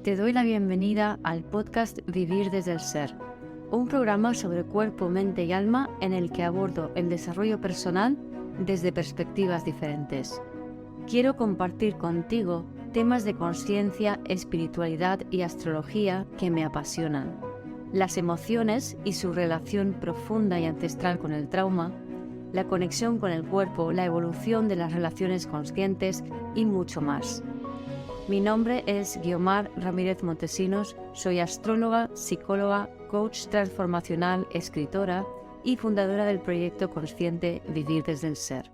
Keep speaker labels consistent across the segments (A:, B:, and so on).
A: Te doy la bienvenida al podcast Vivir desde el Ser, un programa sobre cuerpo, mente y alma en el que abordo el desarrollo personal desde perspectivas diferentes. Quiero compartir contigo temas de conciencia, espiritualidad y astrología que me apasionan, las emociones y su relación profunda y ancestral con el trauma, la conexión con el cuerpo, la evolución de las relaciones conscientes y mucho más. Mi nombre es Guiomar Ramírez Montesinos, soy astróloga, psicóloga, coach transformacional, escritora y fundadora del proyecto consciente Vivir desde el Ser.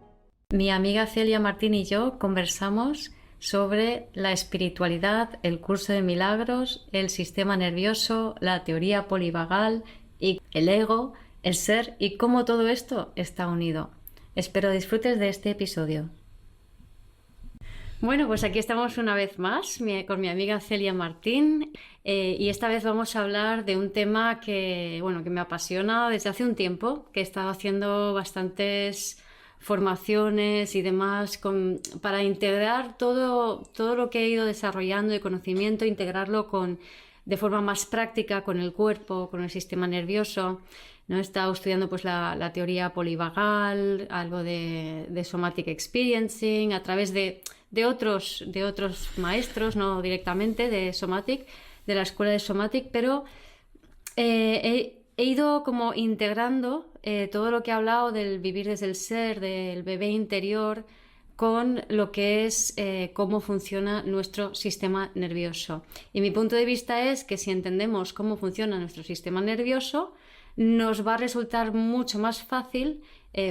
A: Mi amiga Celia Martín y yo conversamos sobre la espiritualidad, el curso de milagros, el sistema nervioso, la teoría polivagal y el ego, el ser y cómo todo esto está unido. Espero disfrutes de este episodio. Bueno, pues aquí estamos una vez más con mi amiga Celia Martín y esta vez vamos a hablar de un tema que me apasiona desde hace un tiempo, que he estado haciendo bastantes formaciones y demás para integrar todo lo que he ido desarrollando de conocimiento, integrarlo de forma más práctica con el cuerpo, con el sistema nervioso. ¿No? He estado estudiando pues, la teoría polivagal, algo de somatic experiencing, a través de otros maestros, no directamente de somatic, de la escuela de somatic, pero he ido como integrando todo lo que he hablado del vivir desde el ser, del bebé interior, con lo que es cómo funciona nuestro sistema nervioso. Y mi punto de vista es que si entendemos cómo funciona nuestro sistema nervioso, nos va a resultar mucho más fácil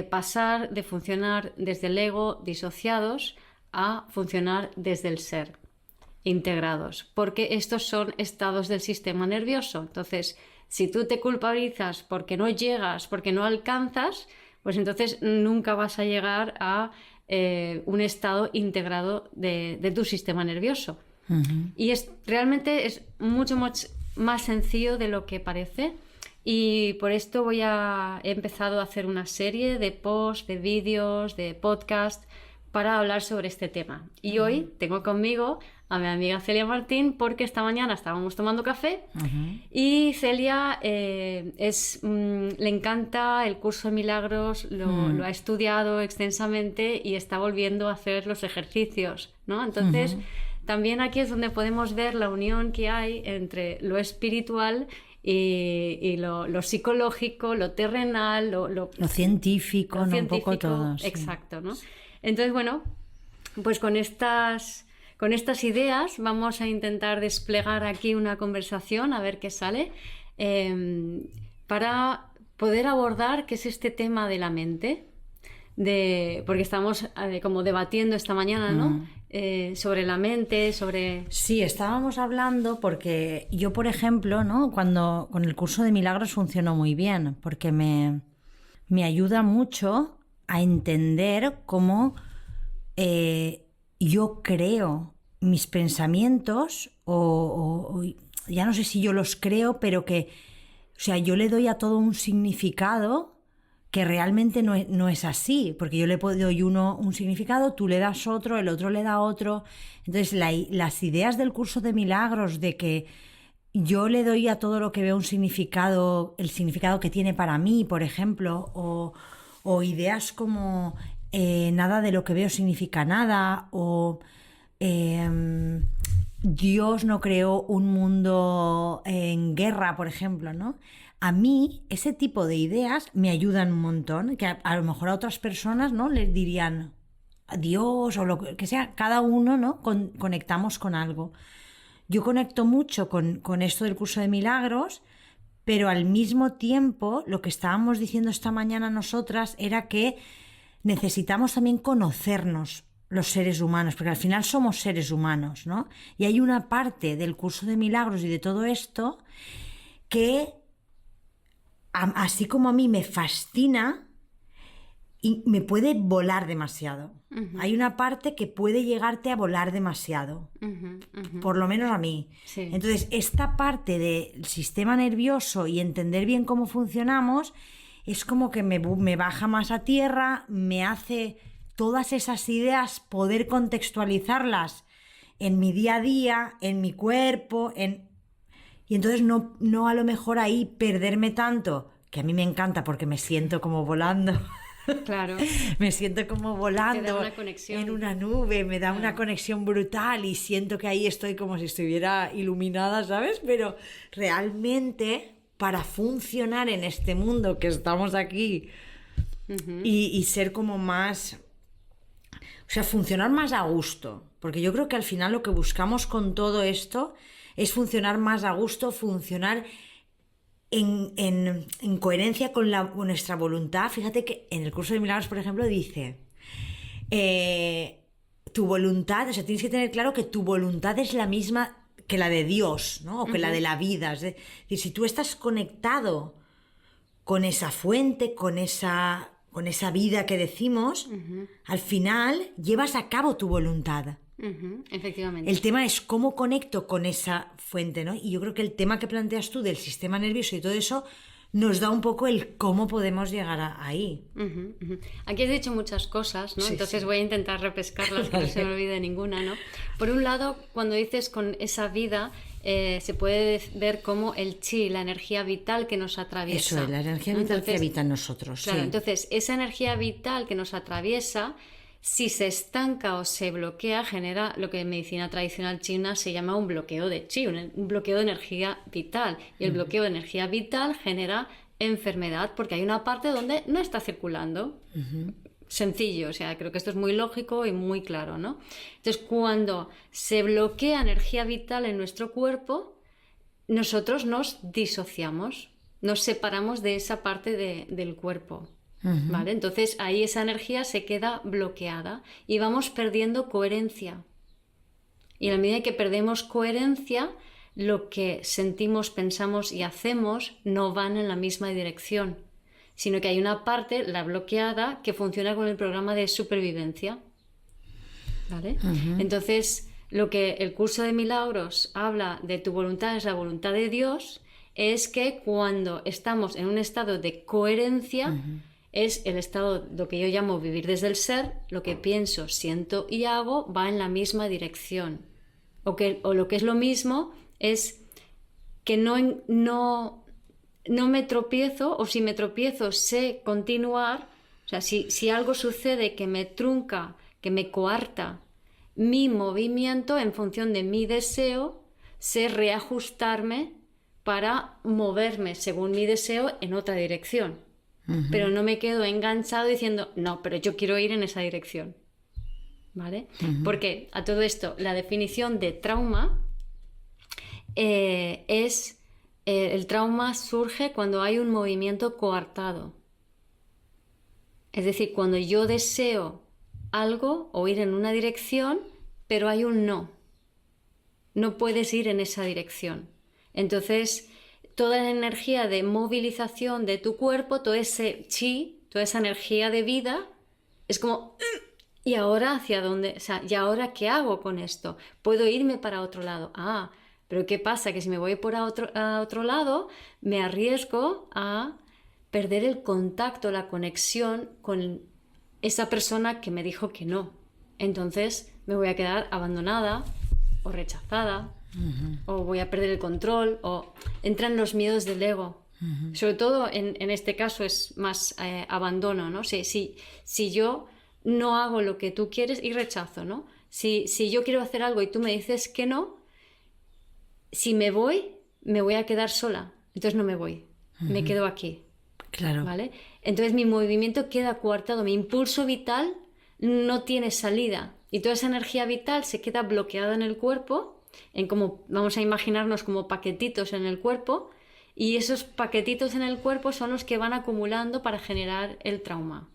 A: pasar de funcionar desde el ego disociados a funcionar desde el ser integrados, porque estos son estados del sistema nervioso. Entonces, si tú te culpabilizas porque no llegas, porque no alcanzas, pues entonces nunca vas a llegar a un estado integrado de tu sistema nervioso. Uh-huh. Y realmente es mucho más sencillo de lo que parece. Y por esto he empezado a hacer una serie de posts, de vídeos, de podcasts para hablar sobre este tema. Y hoy tengo conmigo a mi amiga Celia Martín porque esta mañana estábamos tomando café y Celia le encanta el curso de milagros, lo ha estudiado extensamente y está volviendo a hacer los ejercicios, ¿no? Entonces también aquí es donde podemos ver la unión que hay entre lo espiritual y lo psicológico, lo terrenal, lo científico,
B: ¿no? Un poco todo.
A: Sí. Exacto, ¿no? Entonces, bueno, pues con estas ideas vamos a intentar desplegar aquí una conversación, a ver qué sale, para poder abordar qué es este tema de la mente, porque estamos como debatiendo esta mañana, ¿no? Sobre la mente, sobre...
B: Sí, estábamos hablando porque yo, por ejemplo, ¿no? Cuando con el curso de milagros funcionó muy bien, porque me ayuda mucho a entender cómo yo creo mis pensamientos o ya no sé si yo los creo, pero que, o sea, yo le doy a todo un significado que realmente no es así, porque yo le doy un significado, tú le das otro, el otro le da otro. Entonces las ideas del curso de milagros de que yo le doy a todo lo que veo un significado, el significado que tiene para mí, por ejemplo, o ideas como nada de lo que veo significa nada, o Dios no creó un mundo en guerra, por ejemplo, ¿no? A mí ese tipo de ideas me ayudan un montón, que a lo mejor a otras personas, ¿no? Les dirían Dios o lo que sea, cada uno, ¿no? Conectamos con algo. Yo conecto mucho con esto del curso de milagros, pero al mismo tiempo lo que estábamos diciendo esta mañana nosotras era que necesitamos también conocernos los seres humanos, porque al final somos seres humanos, ¿no? Y hay una parte del curso de milagros y de todo esto que, así como a mí me fascina, y me puede volar demasiado. Uh-huh. Hay una parte que puede llegarte a volar demasiado, por lo menos a mí. Sí. Entonces, esta parte del sistema nervioso y entender bien cómo funcionamos es como que me baja más a tierra, me hace todas esas ideas poder contextualizarlas en mi día a día, en mi cuerpo, y entonces no a lo mejor ahí perderme tanto, que a mí me encanta porque me siento como volando.
A: Claro.
B: Me siento como volando
A: Te da una conexión.
B: en una nube, me da una conexión brutal y siento que ahí estoy como si estuviera iluminada, ¿sabes? Pero realmente para funcionar en este mundo que estamos aquí y ser como más... O sea, funcionar más a gusto, porque yo creo que al final lo que buscamos con todo esto es funcionar más a gusto, funcionar en coherencia con nuestra voluntad. Fíjate que en el curso de milagros, por ejemplo, dice tu voluntad, o sea, tienes que tener claro que tu voluntad es la misma que la de Dios, ¿no? O que la de la vida. Es decir, si tú estás conectado con esa fuente, con esa vida que decimos, al final llevas a cabo tu voluntad.
A: Efectivamente.
B: El tema es cómo conecto con esa fuente, ¿no? Y yo creo que el tema que planteas tú del sistema nervioso y todo eso nos da un poco el cómo podemos llegar ahí.
A: Aquí has dicho muchas cosas, ¿no?
B: Sí,
A: Entonces
B: sí.
A: voy a intentar refrescarlas, que no se me olvide ninguna, ¿no? Por un lado, cuando dices con esa vida, se puede ver como el chi, la energía vital que nos atraviesa.
B: Eso es, la energía vital que habita en nosotros.
A: Claro,
B: sí.
A: entonces esa energía vital que nos atraviesa, si se estanca o se bloquea, genera lo que en medicina tradicional china se llama un bloqueo de chi, un bloqueo de energía vital. Y el bloqueo de energía vital genera enfermedad porque hay una parte donde no está circulando. Sencillo, o sea, creo que esto es muy lógico y muy claro, ¿no? Entonces, cuando se bloquea energía vital en nuestro cuerpo, nosotros nos disociamos, nos separamos de esa parte del cuerpo. ¿Vale? Entonces ahí esa energía se queda bloqueada y vamos perdiendo coherencia. Y a la medida que perdemos coherencia, lo que sentimos, pensamos y hacemos no van en la misma dirección, sino que hay una parte, la bloqueada, que funciona con el programa de supervivencia. ¿Vale? Entonces, lo que el curso de milagros habla de tu voluntad es la voluntad de Dios, es que cuando estamos en un estado de coherencia, es el estado, lo que yo llamo vivir desde el ser, lo que pienso, siento y hago va en la misma dirección. O lo que es lo mismo es que no me tropiezo, o si me tropiezo sé continuar. O sea, si algo sucede que me trunca, que me coarta mi movimiento en función de mi deseo, sé reajustarme para moverme según mi deseo en otra dirección. Pero no me quedo enganchado diciendo, no, pero yo quiero ir en esa dirección. ¿Vale? Porque a todo esto, la definición de trauma es el trauma surge cuando hay un movimiento coartado. Es decir, cuando yo deseo algo o ir en una dirección, pero hay un no. No puedes ir en esa dirección. Entonces, toda la energía de movilización de tu cuerpo, todo ese chi, toda esa energía de vida, es como, ¿y ahora hacia dónde? O sea, ¿y ahora qué hago con esto? ¿Puedo irme para otro lado? Ah, pero ¿qué pasa? Que si me voy a otro lado, me arriesgo a perder el contacto, la conexión con esa persona que me dijo que no. Entonces me voy a quedar abandonada o rechazada. O voy a perder el control, o entran los miedos del ego. Sobre todo en este caso es más abandono, ¿no? Si yo no hago lo que tú quieres y rechazo, ¿no? Si yo quiero hacer algo y tú me dices que no, si me voy a quedar sola. Entonces no me voy, me quedo aquí.
B: Claro.
A: ¿Vale? Entonces mi movimiento queda coartado, mi impulso vital no tiene salida y toda esa energía vital se queda bloqueada en el cuerpo. Vamos a imaginarnos como paquetitos en el cuerpo, y esos paquetitos en el cuerpo son los que van acumulando para generar el trauma.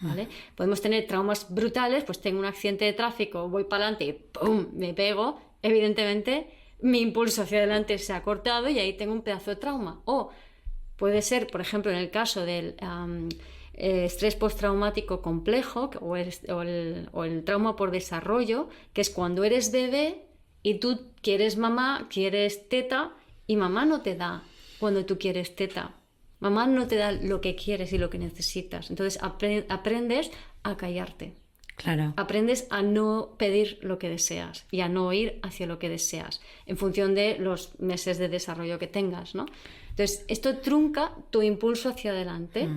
A: ¿Vale? Podemos tener traumas brutales, pues tengo un accidente de tráfico, voy para adelante y ¡pum!, me pego, evidentemente mi impulso hacia adelante se ha cortado y ahí tengo un pedazo de trauma. O puede ser, por ejemplo, en el caso del estrés postraumático complejo o el trauma por desarrollo, que es cuando eres bebé y tú quieres mamá, quieres teta, y mamá no te da cuando tú quieres teta. Mamá no te da lo que quieres y lo que necesitas. Entonces aprendes a callarte.
B: Claro.
A: Aprendes a no pedir lo que deseas y a no ir hacia lo que deseas en función de los meses de desarrollo que tengas, ¿no? Entonces, esto trunca tu impulso hacia adelante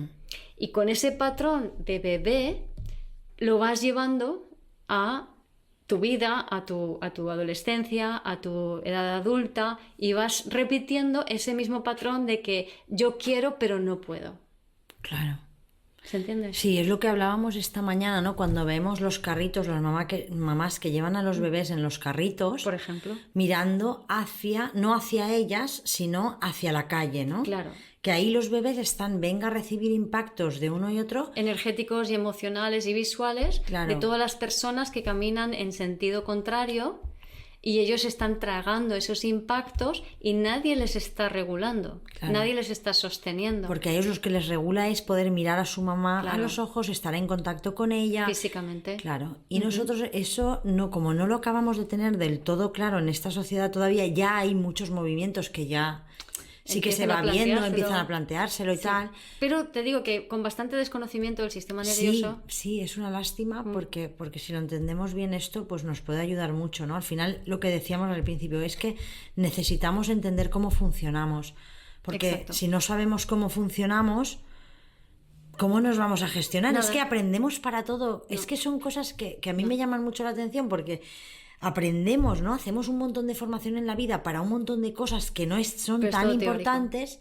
A: y con ese patrón de bebé lo vas llevando a tu vida, a tu adolescencia, a tu edad adulta y vas repitiendo ese mismo patrón de que yo quiero pero no puedo.
B: Claro.
A: ¿Se entiende?
B: Sí, es lo que hablábamos esta mañana, ¿no? Cuando vemos los carritos, las mamás que llevan a los bebés en los carritos,
A: Por ejemplo.
B: mirando no hacia ellas, sino hacia la calle, ¿no?
A: Claro.
B: Que ahí los bebés venga a recibir impactos de uno y otro.
A: Energéticos y emocionales y visuales
B: Claro.
A: de todas las personas que caminan en sentido contrario y ellos están tragando esos impactos y nadie les está regulando,
B: Claro.
A: nadie les está sosteniendo.
B: Porque a ellos lo que les regula es poder mirar a su mamá
A: Claro.
B: a los ojos, estar en contacto con ella.
A: Físicamente.
B: Claro. Y nosotros eso, como no lo acabamos de tener del todo claro en esta sociedad todavía, ya hay muchos movimientos que ya sí que se va viendo, empiezan a planteárselo y tal.
A: Pero te digo que con bastante desconocimiento del sistema nervioso...
B: Sí, es una lástima porque si lo entendemos bien esto, pues nos puede ayudar mucho, ¿no? Al final, lo que decíamos al principio es que necesitamos entender cómo funcionamos. Porque
A: Exacto.
B: si no sabemos cómo funcionamos, ¿cómo nos vamos a gestionar?
A: Nada.
B: Es que aprendemos para todo.
A: No.
B: Es que son cosas que a mí me llaman mucho la atención porque aprendemos, ¿no? Hacemos un montón de formación en la vida para un montón de cosas que no son
A: Pero es
B: tan
A: todo teórico.
B: importantes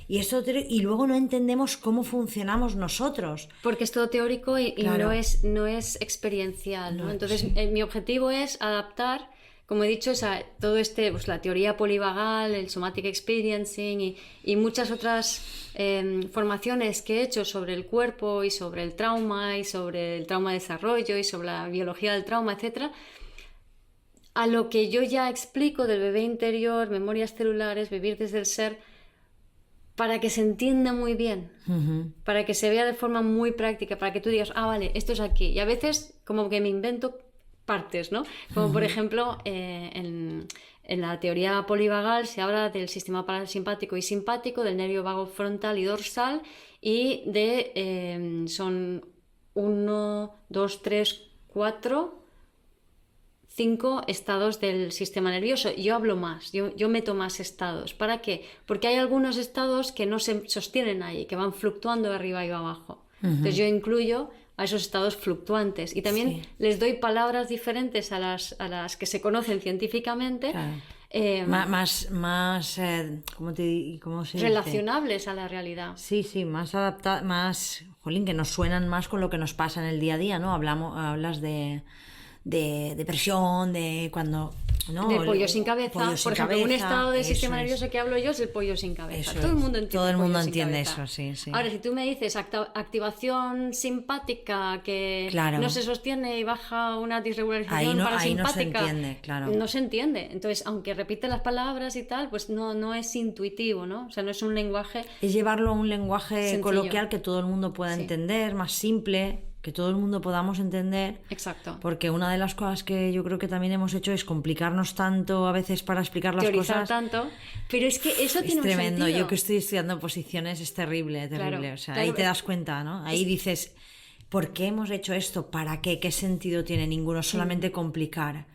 B: y luego no entendemos cómo funcionamos nosotros.
A: Porque es todo teórico y
B: Claro.
A: no es experiencial, ¿no?
B: No,
A: Entonces,
B: sí.
A: mi objetivo es adaptar, como he dicho, todo pues la teoría polivagal, el somatic experiencing y muchas otras formaciones que he hecho sobre el cuerpo y sobre el trauma y sobre el trauma de desarrollo y sobre la biología del trauma, etcétera, a lo que yo ya explico del bebé interior, memorias celulares, vivir desde el ser, para que se entienda muy bien, para que se vea de forma muy práctica, para que tú digas, vale, esto es aquí. Y a veces como que me invento partes, ¿no? Como por ejemplo, en la teoría polivagal se habla del sistema parasimpático y simpático, del nervio vago frontal y dorsal, y son 1, 2, 3, 4... 5 estados del sistema nervioso. Yo hablo más, yo meto más estados. ¿Para qué? Porque hay algunos estados que no se sostienen ahí, que van fluctuando de arriba y abajo. Entonces yo incluyo a esos estados fluctuantes y también les doy palabras diferentes a las que se conocen científicamente.
B: Claro. ¿Cómo se dice?
A: Relacionables a la realidad.
B: Sí, más más, que nos suenan más con lo que nos pasa en el día a día, ¿no? Hablas de depresión, de cuando... ¿no?
A: De pollo sin cabeza. Por ejemplo, un estado del sistema
B: es.
A: nervioso que hablo yo es el pollo sin cabeza.
B: Eso
A: Todo el
B: es.
A: mundo entiende,
B: Todo el mundo
A: pollo sin
B: entiende
A: cabeza.
B: eso, sí.
A: Ahora, si tú me dices activación simpática que
B: Claro.
A: no se sostiene y baja una disregulación
B: Ahí no se
A: parasimpática,
B: entiende, claro.
A: no se entiende. Entonces, aunque repite las palabras y tal, pues no es intuitivo, ¿no? O sea, no es un lenguaje...
B: Es llevarlo a un lenguaje
A: sencillo.
B: coloquial que todo el mundo pueda
A: Sí.
B: entender, más simple, que todo el mundo podamos entender.
A: Exacto.
B: Porque una de las cosas que yo creo que también hemos hecho es complicarnos tanto a veces para explicar las
A: Teorizar
B: cosas.
A: tanto, pero es que eso
B: Es
A: tiene
B: tremendo.
A: un sentido.
B: Yo que estoy estudiando posiciones es terrible.
A: Claro,
B: O sea,
A: claro.
B: ahí te das cuenta, ¿no? Ahí dices, ¿por qué hemos hecho esto? ¿Para qué? ¿Qué sentido tiene? Ninguno, solamente complicar.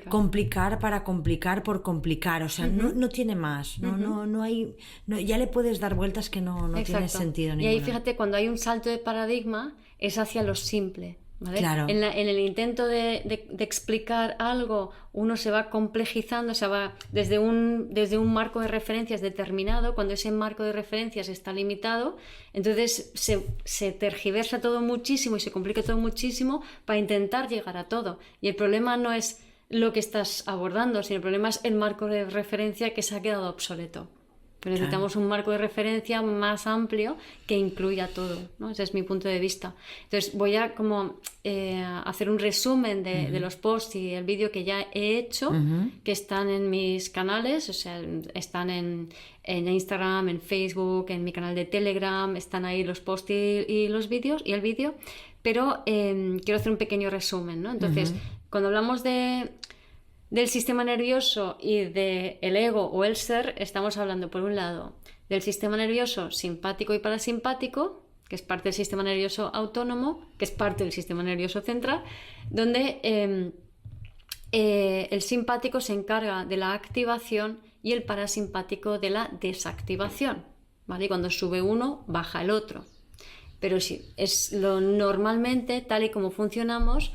B: Complicar para complicar por complicar. O sea, no tiene más. No hay. Ya le puedes dar vueltas que no tiene sentido ninguno.
A: Y ahí fíjate, cuando hay un salto de paradigma, es hacia lo simple. ¿Vale?
B: Claro.
A: En el intento de explicar algo, uno se va complejizando, se va desde un marco de referencias determinado. Cuando ese marco de referencias está limitado, entonces se tergiversa todo muchísimo y se complica todo muchísimo para intentar llegar a todo. Y el problema no es lo que estás abordando, sino el problema es el marco de referencia que se ha quedado obsoleto. Pero necesitamos un marco de referencia más amplio que incluya todo, ¿no? Ese es mi punto de vista. Entonces voy a hacer un resumen de los posts y el vídeo que ya he hecho, que están en mis canales, o sea, están en Instagram, en Facebook, en mi canal de Telegram, están ahí los posts y los vídeos y el vídeo, pero quiero hacer un pequeño resumen, ¿no? Entonces, cuando hablamos del sistema nervioso y del ego o el ser, estamos hablando por un lado del sistema nervioso simpático y parasimpático, que es parte del sistema nervioso autónomo, que es parte del sistema nervioso central, donde el simpático se encarga de la activación y el parasimpático de la desactivación, ¿vale? Y cuando sube uno, baja el otro. Pero sí, normalmente, tal y como funcionamos,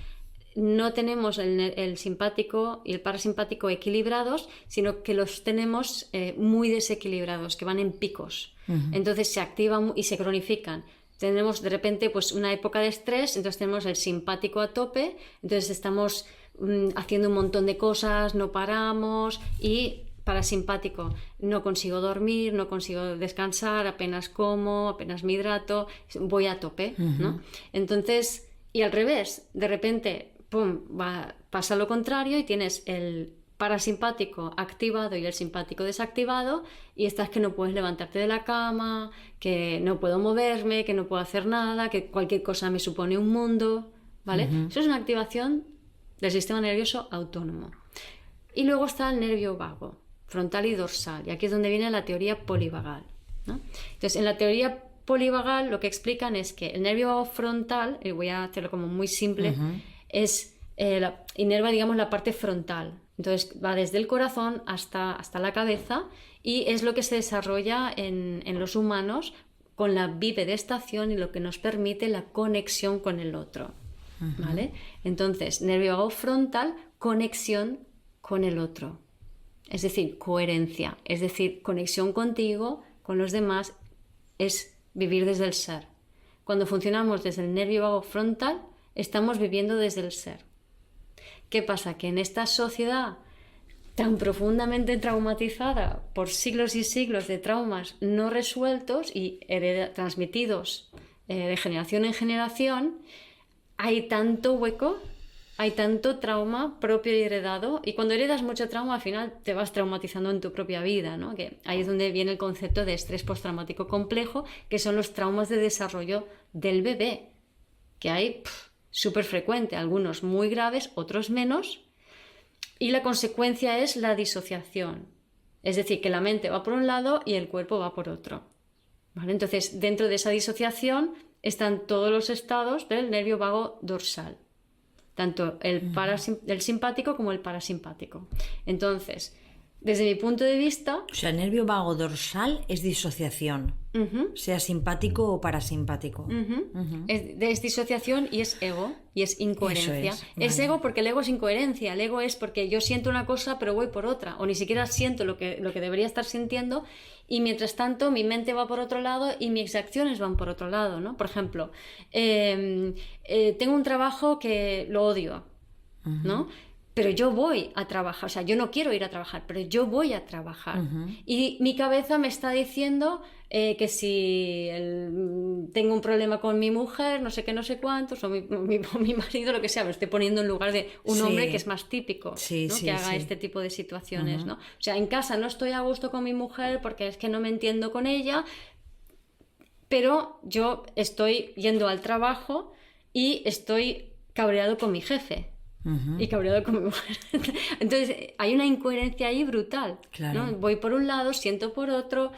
A: no tenemos el simpático y el parasimpático equilibrados, sino que los tenemos muy desequilibrados, que van en picos. Entonces se activan y se cronifican. Tenemos de repente pues, una época de estrés, entonces tenemos el simpático a tope, entonces estamos haciendo un montón de cosas, no paramos, y parasimpático, no consigo dormir, no consigo descansar, apenas como, apenas me hidrato, voy a tope, ¿no? Entonces, y al revés, de repente, pum, pasa lo contrario y tienes el parasimpático activado y el simpático desactivado, y estás que no puedes levantarte de la cama, que no puedo moverme, que no puedo hacer nada, que cualquier cosa me supone un mundo, ¿vale? Eso es una activación del sistema nervioso autónomo. Y luego está el nervio vago, frontal y dorsal, y aquí es donde viene la teoría polivagal, ¿no? Entonces, en la teoría polivagal lo que explican es que el nervio vago frontal, y voy a hacerlo como muy simple, inerva, digamos, la parte frontal. Entonces va desde el corazón hasta la cabeza, y es lo que se desarrolla en los humanos con la bivedestación y lo que nos permite la conexión con el otro, ¿vale? Entonces, nervio vago frontal, conexión con el otro, es decir, coherencia, es decir, conexión contigo, con los demás, es vivir desde el ser. Cuando funcionamos desde el nervio vago frontal, estamos viviendo desde el ser. ¿Qué pasa? Que en esta sociedad tan profundamente traumatizada por siglos y siglos de traumas no resueltos y transmitidos de generación en generación, hay tanto hueco, hay tanto trauma propio y heredado, y cuando heredas mucho trauma al final te vas traumatizando en tu propia vida, ¿no? Que ahí es donde viene el concepto de estrés postraumático complejo, que son los traumas de desarrollo del bebé, que hay súper frecuente, algunos muy graves, otros menos, y la consecuencia es la disociación, es decir, que la mente va por un lado y el cuerpo va por otro, ¿vale? Entonces, dentro de esa disociación están todos los estados del nervio vago dorsal, tanto el simpático como el parasimpático. Entonces, desde mi punto de vista...
B: O sea, el nervio vago dorsal es disociación, sea simpático o parasimpático.
A: Es disociación y es ego, y es incoherencia. Es ego porque el ego es incoherencia, el ego es porque yo siento una cosa pero voy por otra, o ni siquiera siento lo que debería estar sintiendo, y mientras tanto mi mente va por otro lado y mis acciones van por otro lado, ¿no? Por ejemplo, tengo un trabajo que lo odio, ¿no? Pero yo voy a trabajar, o sea, yo no quiero ir a trabajar, pero yo voy a trabajar. Y mi cabeza me está diciendo que si tengo un problema con mi mujer, no sé qué, no sé cuántos, o mi marido, lo que sea, me estoy poniendo en lugar de un hombre que es más típico, ¿no? Que haga este tipo de situaciones, ¿no? O sea, en casa no estoy a gusto con mi mujer porque es que no me entiendo con ella, pero yo estoy yendo al trabajo y estoy cabreado con mi jefe. Y cabreado con mi mujer. Entonces hay una incoherencia ahí brutal,
B: claro.
A: ¿no? Voy por un lado, siento por otro,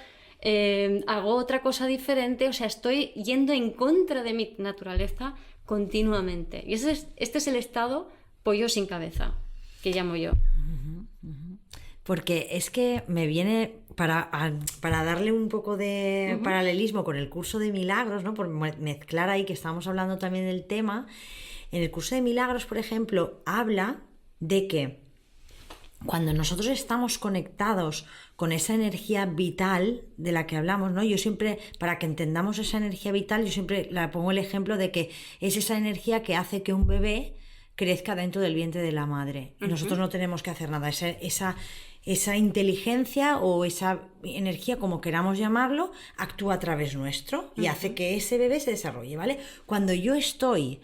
A: hago otra cosa diferente, o sea, estoy yendo en contra de mi naturaleza continuamente. Y este es el estado pollo sin cabeza, que llamo yo.
B: Porque es que me viene, para darle un poco de paralelismo con el curso de milagros, ¿no? Por mezclar ahí, que estábamos hablando también del tema. En el curso de milagros, por ejemplo, habla de que cuando nosotros estamos conectados con esa energía vital de la que hablamos, ¿no? Yo siempre, para que entendamos esa energía vital, yo siempre la pongo el ejemplo de que es esa energía que hace que un bebé crezca dentro del vientre de la madre. Y nosotros no tenemos que hacer nada. Esa inteligencia o esa energía, como queramos llamarlo, actúa a través nuestro y hace que ese bebé se desarrolle, ¿vale? Cuando yo estoy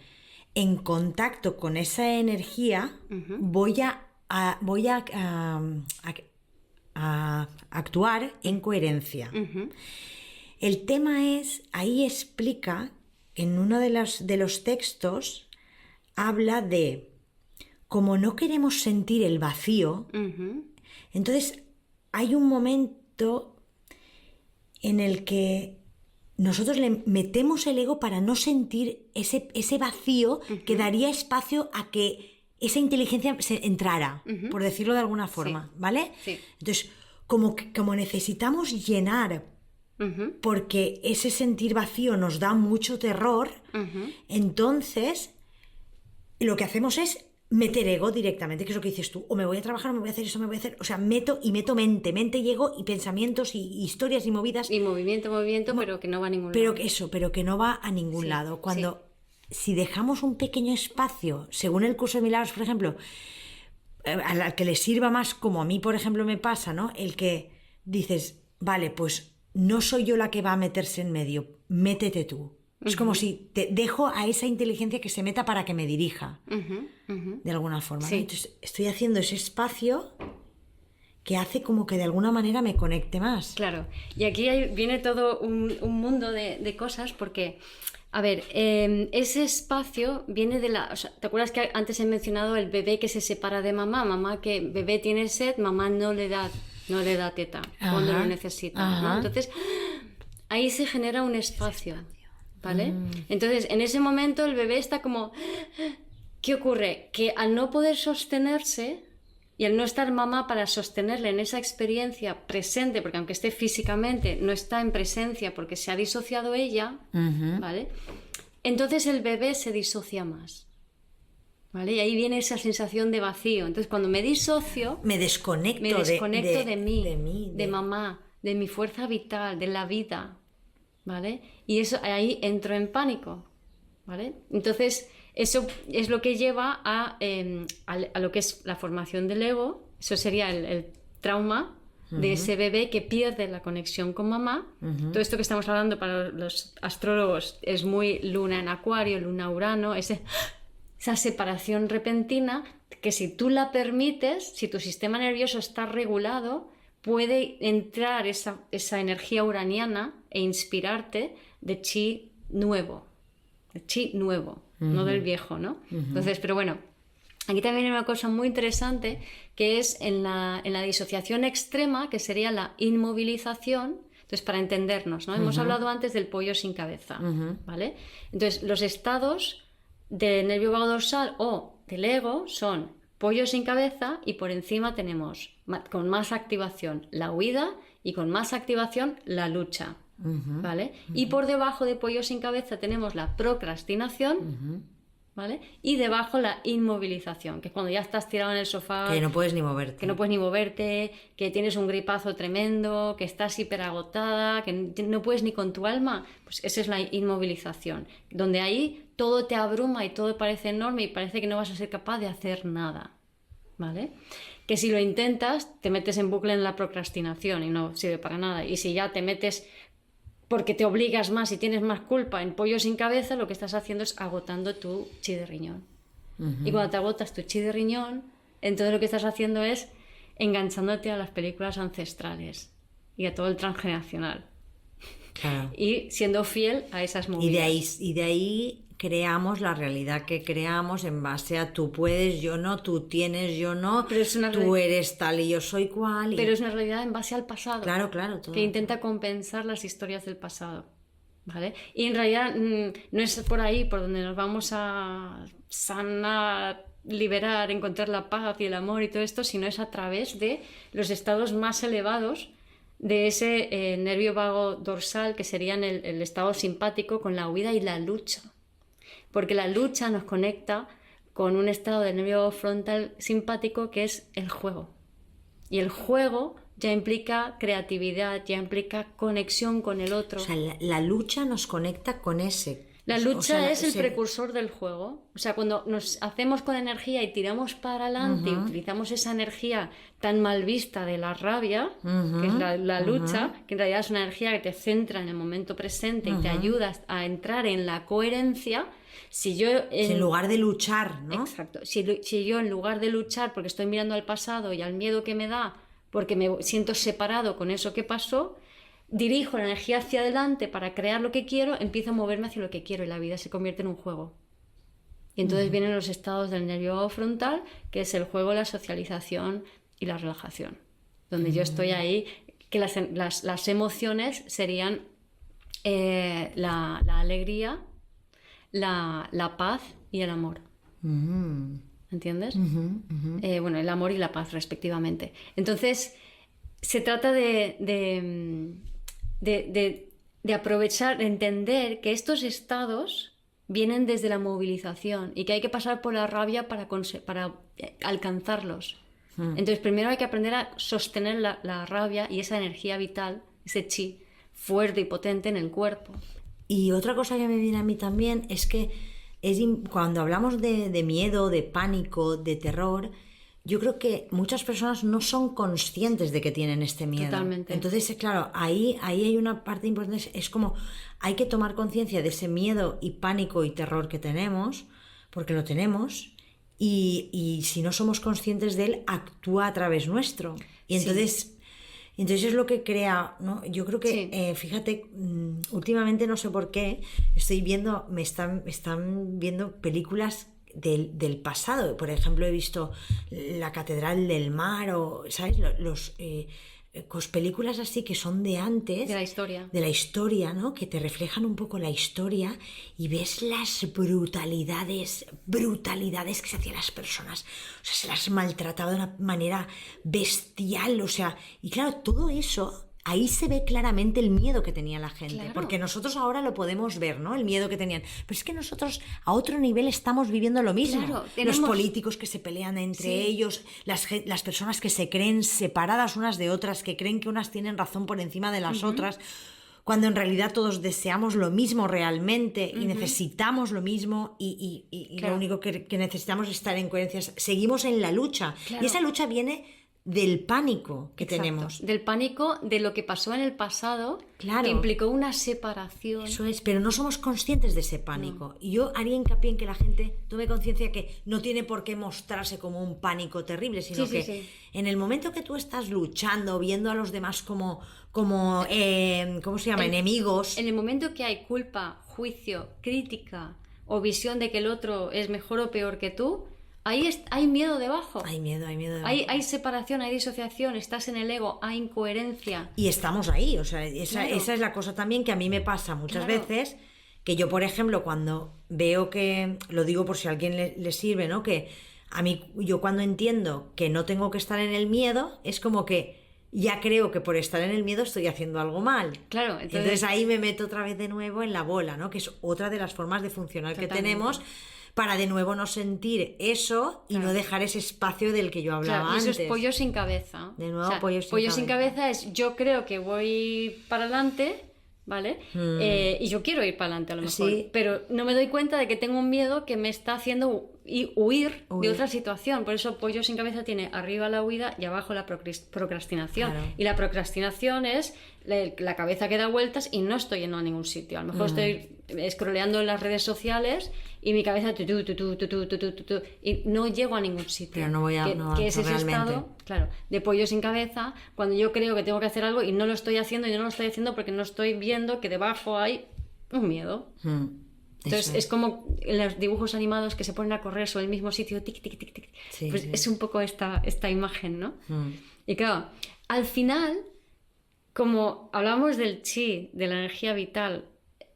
B: en contacto con esa energía, voy a actuar en coherencia. El tema es, ahí explica, en uno de los textos, habla de, como no queremos sentir el vacío, entonces hay un momento en el que nosotros le metemos el ego para no sentir ese vacío que daría espacio a que esa inteligencia se entrara, por decirlo de alguna forma, ¿vale?
A: Sí.
B: Entonces, como necesitamos llenar, porque ese sentir vacío nos da mucho terror, entonces lo que hacemos es meter ego directamente, que es lo que dices tú, o me voy a trabajar, o me voy a hacer eso, me voy a hacer, o sea, meto mente y ego y pensamientos y historias y movidas.
A: Y movimiento, pero que no va a ningún
B: lado.
A: Eso,
B: pero que no va a ningún lado. Cuando, si dejamos un pequeño espacio, según el curso de milagros, por ejemplo, al que le sirva más, como a mí, por ejemplo, me pasa, ¿no? El que dices, vale, pues no soy yo la que va a meterse en medio, métete tú. Es como si te dejo a esa inteligencia que se meta para que me dirija, de alguna forma.
A: Sí.
B: ¿No? Entonces, estoy haciendo ese espacio que hace como que de alguna manera me conecte más.
A: Claro, y aquí viene todo un mundo de cosas porque, a ver, ese espacio viene de la... O sea, ¿te acuerdas que antes he mencionado el bebé que se separa de mamá? Mamá que bebé tiene sed, mamá no le da teta cuando lo necesita, ¿no? Entonces, ahí se genera un espacio. ¿Vale? Entonces, en ese momento el bebé está como... ¿Qué ocurre? Que al no poder sostenerse y al no estar mamá para sostenerle en esa experiencia presente, porque aunque esté físicamente, no está en presencia porque se ha disociado ella, ¿vale? Entonces el bebé se disocia más. ¿Vale? Y ahí viene esa sensación de vacío. Entonces, cuando me disocio...
B: Me desconecto
A: de mí, de mamá, de mi fuerza vital, de la vida, ¿vale? Y eso, ahí entro en pánico, ¿vale? Entonces, eso es lo que lleva a lo que es la formación del ego. Eso sería el trauma de ese bebé que pierde la conexión con mamá. Todo esto que estamos hablando para los astrólogos es muy luna en Acuario, luna Urano, esa separación repentina que si tú la permites, si tu sistema nervioso está regulado, puede entrar esa energía uraniana e inspirarte de chi nuevo, no del viejo, ¿no? Entonces, pero bueno, aquí también hay una cosa muy interesante que es en la disociación extrema, que sería la inmovilización. Entonces, para entendernos, ¿no? Hemos hablado antes del pollo sin cabeza, ¿vale? Entonces, los estados del nervio vago dorsal o del ego son pollo sin cabeza y por encima tenemos con más activación la huida y con más activación la lucha, ¿vale? Y por debajo de pollo sin cabeza tenemos la procrastinación, ¿vale? Y debajo la inmovilización, que es cuando ya estás tirado en el sofá,
B: que no puedes ni moverte,
A: que tienes un gripazo tremendo, que estás hiperagotada, que no puedes ni con tu alma. Pues esa es la inmovilización, donde ahí todo te abruma y todo parece enorme y parece que no vas a ser capaz de hacer nada, ¿vale? Que si lo intentas te metes en bucle en la procrastinación y no sirve para nada. Y si ya te metes porque te obligas más y tienes más culpa en pollo sin cabeza, lo que estás haciendo es agotando tu chi de riñón. Y cuando te agotas tu chi de riñón, entonces lo que estás haciendo es enganchándote a las películas ancestrales y a todo el transgeneracional.
B: Claro.
A: Y siendo fiel a esas movidas.
B: Y de ahí creamos la realidad que creamos en base a tú puedes, yo no, tú tienes, yo no, tú eres tal y yo soy cual.
A: Pero es una realidad en base al pasado.
B: Claro, todo.
A: Que intenta compensar las historias del pasado, ¿vale? Y en realidad no es por ahí por donde nos vamos a sanar, liberar, encontrar la paz y el amor y todo esto, sino es a través de los estados más elevados de ese nervio vago dorsal, que serían el estado simpático, con la huida y la lucha. Porque la lucha nos conecta con un estado del nervio frontal simpático que es el juego. Y el juego ya implica creatividad, ya implica conexión con el otro.
B: O sea, la lucha nos conecta con ese.
A: La lucha es el precursor del juego. O sea, cuando nos hacemos con energía y tiramos para adelante y utilizamos esa energía tan mal vista de la rabia, que es la lucha, que en realidad es una energía que te centra en el momento presente y te ayuda a entrar en la coherencia. Si yo
B: en lugar de luchar, ¿no?
A: Exacto. Si yo en lugar de luchar porque estoy mirando al pasado y al miedo que me da, porque me siento separado con eso que pasó, dirijo la energía hacia adelante para crear lo que quiero, empiezo a moverme hacia lo que quiero y la vida se convierte en un juego. Y entonces vienen los estados del nervio frontal, que es el juego, la socialización y la relajación. Donde yo estoy ahí, que las emociones serían la alegría, la paz y el amor. ¿Entiendes? Bueno, el amor y la paz, respectivamente. Entonces, se trata de aprovechar, de entender que estos estados vienen desde la movilización y que hay que pasar por la rabia para alcanzarlos. Entonces, primero hay que aprender a sostener la rabia y esa energía vital, ese chi, fuerte y potente en el cuerpo.
B: Y otra cosa que me viene a mí también es que cuando hablamos de miedo, de pánico, de terror, yo creo que muchas personas no son conscientes de que tienen este miedo.
A: Totalmente.
B: Entonces, claro, ahí hay una parte importante, es como hay que tomar conciencia de ese miedo y pánico y terror que tenemos, porque lo tenemos, y si no somos conscientes de él, actúa a través nuestro. Y entonces es lo que crea, ¿no? Yo creo que, fíjate, últimamente no sé por qué, me están viendo películas del pasado. Por ejemplo, he visto La Catedral del Mar o, ¿sabes? Películas así que son de antes.
A: De la historia,
B: ¿no? Que te reflejan un poco la historia y ves las brutalidades que se hacían las personas. O sea, se las maltrataba de una manera bestial. O sea, y claro, todo eso... Ahí se ve claramente el miedo que tenía la gente, claro. Porque nosotros ahora lo podemos ver, ¿no? El miedo que tenían. Pero es que nosotros a otro nivel estamos viviendo lo mismo.
A: Claro,
B: Los políticos que se pelean entre ellos, las personas que se creen separadas unas de otras, que creen que unas tienen razón por encima de las otras, cuando en realidad todos deseamos lo mismo realmente y necesitamos lo mismo y claro. Lo único que necesitamos es estar en coherencia. Seguimos en la lucha. Claro. Y esa lucha viene... del pánico que tenemos.
A: Del pánico de lo que pasó en el pasado,
B: claro.
A: Que implicó una separación.
B: Eso es, pero no somos conscientes de ese pánico. No. Y yo haría hincapié en que la gente tome conciencia que no tiene por qué mostrarse como un pánico terrible, sino que en el momento que tú estás luchando, viendo a los demás como ¿cómo se llama? Enemigos.
A: En el momento que hay culpa, juicio, crítica o visión de que el otro es mejor o peor que tú, ahí hay miedo debajo.
B: Hay miedo debajo.
A: Hay separación, hay disociación, estás en el ego, hay incoherencia.
B: Y estamos ahí, o sea, esa es la cosa también que a mí me pasa muchas veces, que yo, por ejemplo, cuando veo que, lo digo por si a alguien le sirve, ¿no? Que a mí, yo cuando entiendo que no tengo que estar en el miedo, es como que ya creo que por estar en el miedo estoy haciendo algo mal.
A: Claro,
B: entonces ahí me meto otra vez de nuevo en la bola, ¿no? Que es otra de las formas de funcionar que tenemos, para de nuevo no sentir eso y no dejar ese espacio del que yo hablaba antes.
A: Eso es pollo sin cabeza.
B: De nuevo, pollo
A: sin cabeza es yo creo que voy para adelante, ¿vale? Y yo quiero ir para adelante a lo mejor, pero no me doy cuenta de que tengo un miedo que me está haciendo huir de otra situación. Por eso pollo sin cabeza tiene arriba la huida y abajo la procrastinación. Claro. Y la procrastinación es la cabeza que da vueltas y no estoy yendo a ningún sitio. A lo mejor estoy scrolleando en las redes sociales y mi cabeza y no llego a ningún sitio.
B: Pero no voy a
A: que es ese
B: realmente.
A: Estado, claro, de pollo sin cabeza, cuando yo creo que tengo que hacer algo y no lo estoy haciendo, y no lo estoy haciendo porque no estoy viendo que debajo hay un miedo. Entonces es como en los dibujos animados que se ponen a correr sobre el mismo sitio, tic, tic, tic, tic. Pues es un poco esta imagen, ¿no? Y claro, al final, como hablamos del chi, de la energía vital,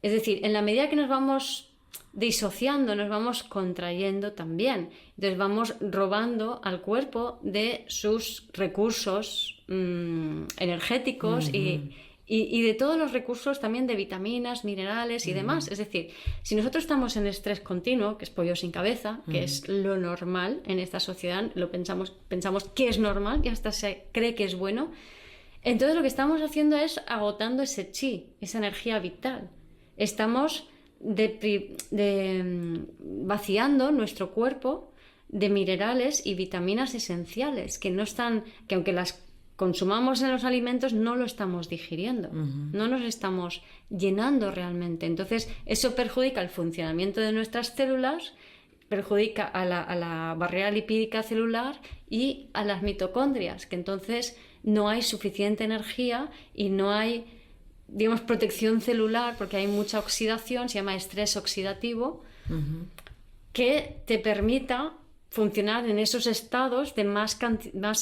A: es decir, en la medida que nos vamos disociando, nos vamos contrayendo también. Entonces vamos robando al cuerpo de sus recursos energéticos y de todos los recursos también de vitaminas, minerales y demás. Es decir, si nosotros estamos en estrés continuo, que es pollo sin cabeza, que es lo normal en esta sociedad, lo pensamos que es normal y hasta se cree que es bueno, entonces lo que estamos haciendo es agotando ese chi, esa energía vital. Estamos vaciando nuestro cuerpo de minerales y vitaminas esenciales que aunque las consumamos en los alimentos, no lo estamos digiriendo, no nos estamos llenando realmente. Entonces eso perjudica el funcionamiento de nuestras células, perjudica a la barrera lipídica celular y a las mitocondrias, que entonces no hay suficiente energía y no hay, digamos, protección celular, porque hay mucha oxidación, se llama estrés oxidativo, que te permita funcionar en esos estados de más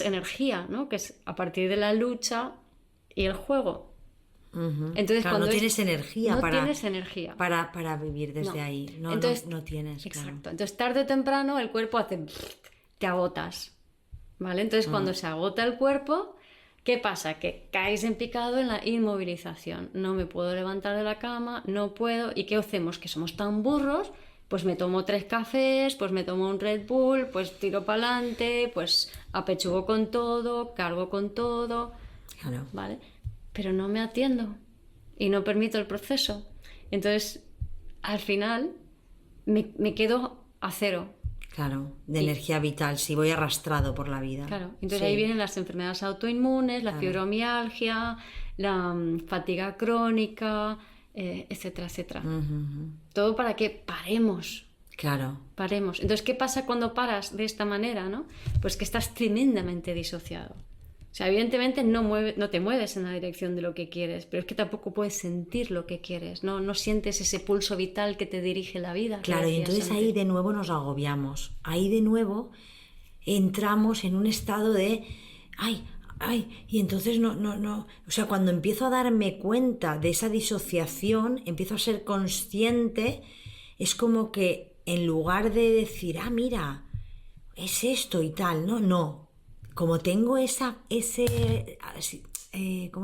A: energía, ¿no? Que es a partir de la lucha y el juego. Entonces,
B: claro,
A: cuando
B: no tienes energía
A: no tienes energía.
B: para vivir desde ahí. No,
A: Entonces,
B: no tienes,
A: exacto.
B: claro.
A: Entonces, tarde o temprano el cuerpo hace... te agotas. ¿Vale? Entonces, cuando se agota el cuerpo, ¿qué pasa? Que caes en picado en la inmovilización. No me puedo levantar de la cama, no puedo. ¿Y qué hacemos? Que somos tan burros, pues me tomo 3 cafés, pues me tomo un Red Bull, pues tiro para adelante, pues apechugo con todo, cargo con todo,
B: Claro.
A: ¿vale? Pero no me atiendo y no permito el proceso. Entonces, al final, me quedo a cero.
B: Claro, de energía vital, si voy arrastrado por la vida.
A: Claro, entonces
B: Sí.
A: ahí vienen las enfermedades autoinmunes, la fibromialgia, la fatiga crónica, etcétera, etcétera. Todo para que paremos.
B: Claro.
A: Paremos. Entonces, ¿qué pasa cuando paras de esta manera, no? Pues que estás tremendamente disociado. O sea, evidentemente no te mueves en la dirección de lo que quieres, pero es que tampoco puedes sentir lo que quieres, no sientes ese pulso vital que te dirige la vida.
B: Claro, y entonces ahí de nuevo nos agobiamos. Ahí de nuevo entramos en un estado de ay, y entonces no. O sea, cuando empiezo a darme cuenta de esa disociación, empiezo a ser consciente, es como que en lugar de decir, mira, es esto y tal, no. Como tengo ¿cómo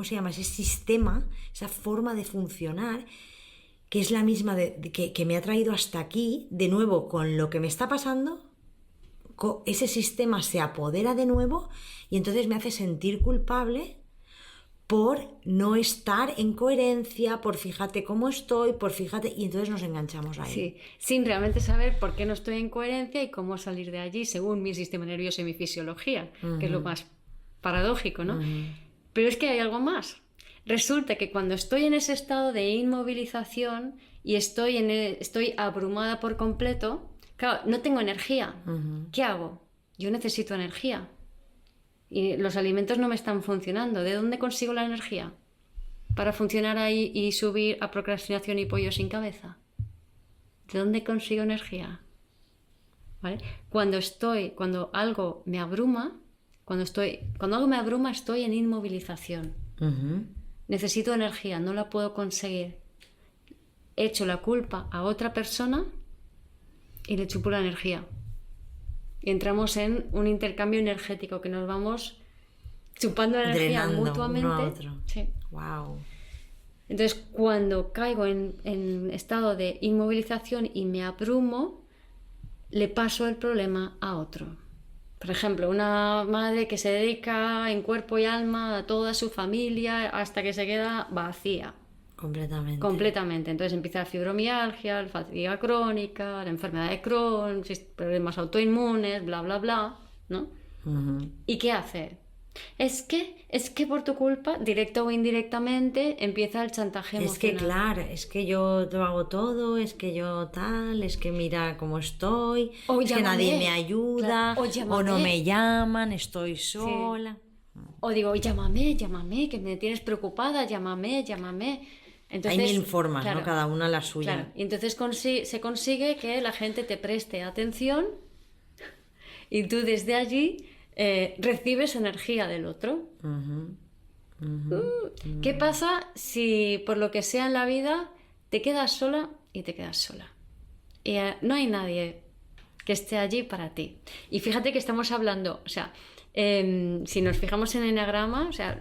B: se llama? Ese sistema, esa forma de funcionar, que es la misma que me ha traído hasta aquí, de nuevo, con lo que me está pasando, ese sistema se apodera de nuevo y entonces me hace sentir culpable por no estar en coherencia, por fíjate cómo estoy, y entonces nos enganchamos ahí.
A: Sí, sin realmente saber por qué no estoy en coherencia y cómo salir de allí según mi sistema nervioso y mi fisiología, que es lo más paradójico, ¿no? Pero es que hay algo más. Resulta que cuando estoy en ese estado de inmovilización y estoy abrumada por completo, claro, no tengo energía. ¿Qué hago? Yo necesito energía. Y los alimentos no me están funcionando. ¿De dónde consigo la energía? Para funcionar ahí y subir a procrastinación y pollo sin cabeza. ¿De dónde consigo energía? ¿Vale? Cuando algo me abruma, cuando algo me abruma, estoy en inmovilización. Necesito energía, no la puedo conseguir. Echo la culpa a otra persona y le chupo la energía. Y entramos en un intercambio energético que nos vamos chupando energía
B: drenando
A: mutuamente.
B: uno a otro.
A: Sí.
B: Wow.
A: Entonces, cuando caigo en estado de inmovilización y me abrumo, le paso el problema a otro. Por ejemplo, una madre que se dedica en cuerpo y alma a toda su familia hasta que se queda vacía. Completamente. Entonces empieza la fibromialgia, la fatiga crónica, la enfermedad de Crohn, problemas autoinmunes, bla, bla, bla, ¿no? ¿Y qué hace? Es que por tu culpa, directa o indirectamente, empieza el chantaje emocional.
B: Es que claro, es que yo lo hago todo, es que yo tal, es que mira cómo estoy, es que nadie me ayuda,
A: claro,
B: o no me llaman, estoy sola.
A: Sí. O digo, llámame, que me tienes preocupada, llámame. Entonces,
B: hay mil formas,
A: claro,
B: ¿no? Cada una la suya.
A: Claro. Y entonces se consigue que la gente te preste atención y tú desde allí recibes energía del otro. ¿Qué pasa si por lo que sea en la vida te quedas sola y te quedas sola? Y no hay nadie que esté allí para ti. Y fíjate que estamos hablando, o sea, si nos fijamos en el enneagrama, o sea,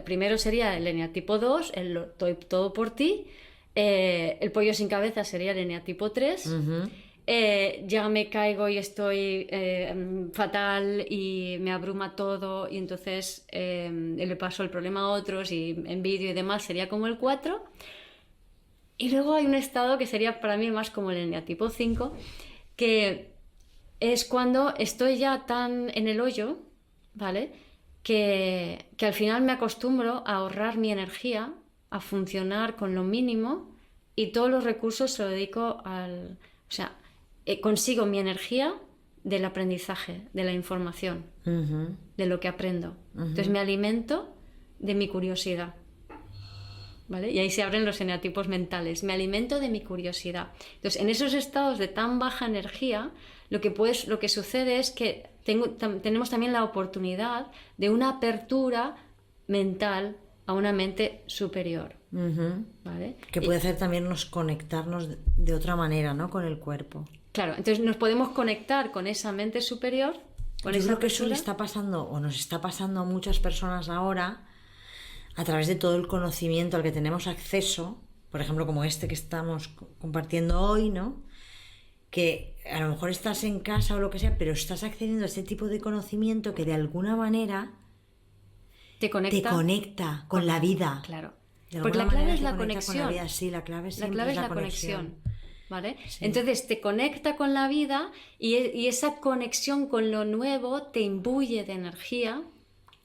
A: primero sería el eneatipo 2, el doy todo por ti, el pollo sin cabeza sería el eneatipo 3, ya me caigo y estoy fatal y me abruma todo y entonces le paso el problema a otros y envidio y demás, sería como el 4. Y luego hay un estado que sería para mí más como el eneatipo 5, que es cuando estoy ya tan en el hoyo, ¿vale? Que al final me acostumbro a ahorrar mi energía, a funcionar con lo mínimo y todos los recursos se lo dedico al... O sea, consigo mi energía del aprendizaje, de la información, de lo que aprendo. Entonces me alimento de mi curiosidad, ¿vale? Y ahí se abren los eneatipos mentales. Me alimento de mi curiosidad. Entonces, en esos estados de tan baja energía, lo que sucede es que tenemos también la oportunidad de una apertura mental a una mente superior. ¿Vale?
B: Que puede hacer también conectarnos de otra manera, ¿no? Con el cuerpo.
A: Claro, entonces nos podemos conectar con esa mente superior.
B: Yo creo que eso le está pasando, o nos está pasando a muchas personas ahora, a través de todo el conocimiento al que tenemos acceso, por ejemplo, como este que estamos compartiendo hoy, ¿no? Que a lo mejor estás en casa o lo que sea, pero estás accediendo a este tipo de conocimiento que de alguna manera
A: te conecta
B: con la vida.
A: Claro.
B: De
A: Porque la clave es la conexión.
B: Sí, la clave
A: es la conexión. ¿Vale?
B: Sí.
A: Entonces te conecta con la vida y esa conexión con lo nuevo te imbuye de energía.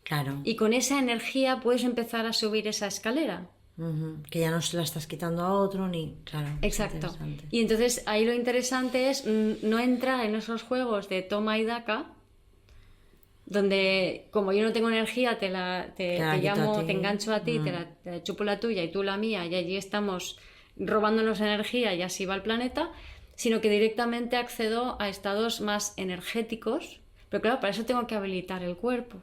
B: Claro.
A: Y con esa energía puedes empezar a subir esa escalera.
B: Que ya no se la estás quitando a otro ni... Claro.
A: Exacto. Y entonces ahí lo interesante es no entrar en esos juegos de toma y daca, donde como yo no tengo energía te llamo, te engancho a ti, te chupo la tuya y tú la mía, y allí estamos robándonos energía y así va el planeta, sino que directamente accedo a estados más energéticos. Pero claro, para eso tengo que habilitar el cuerpo,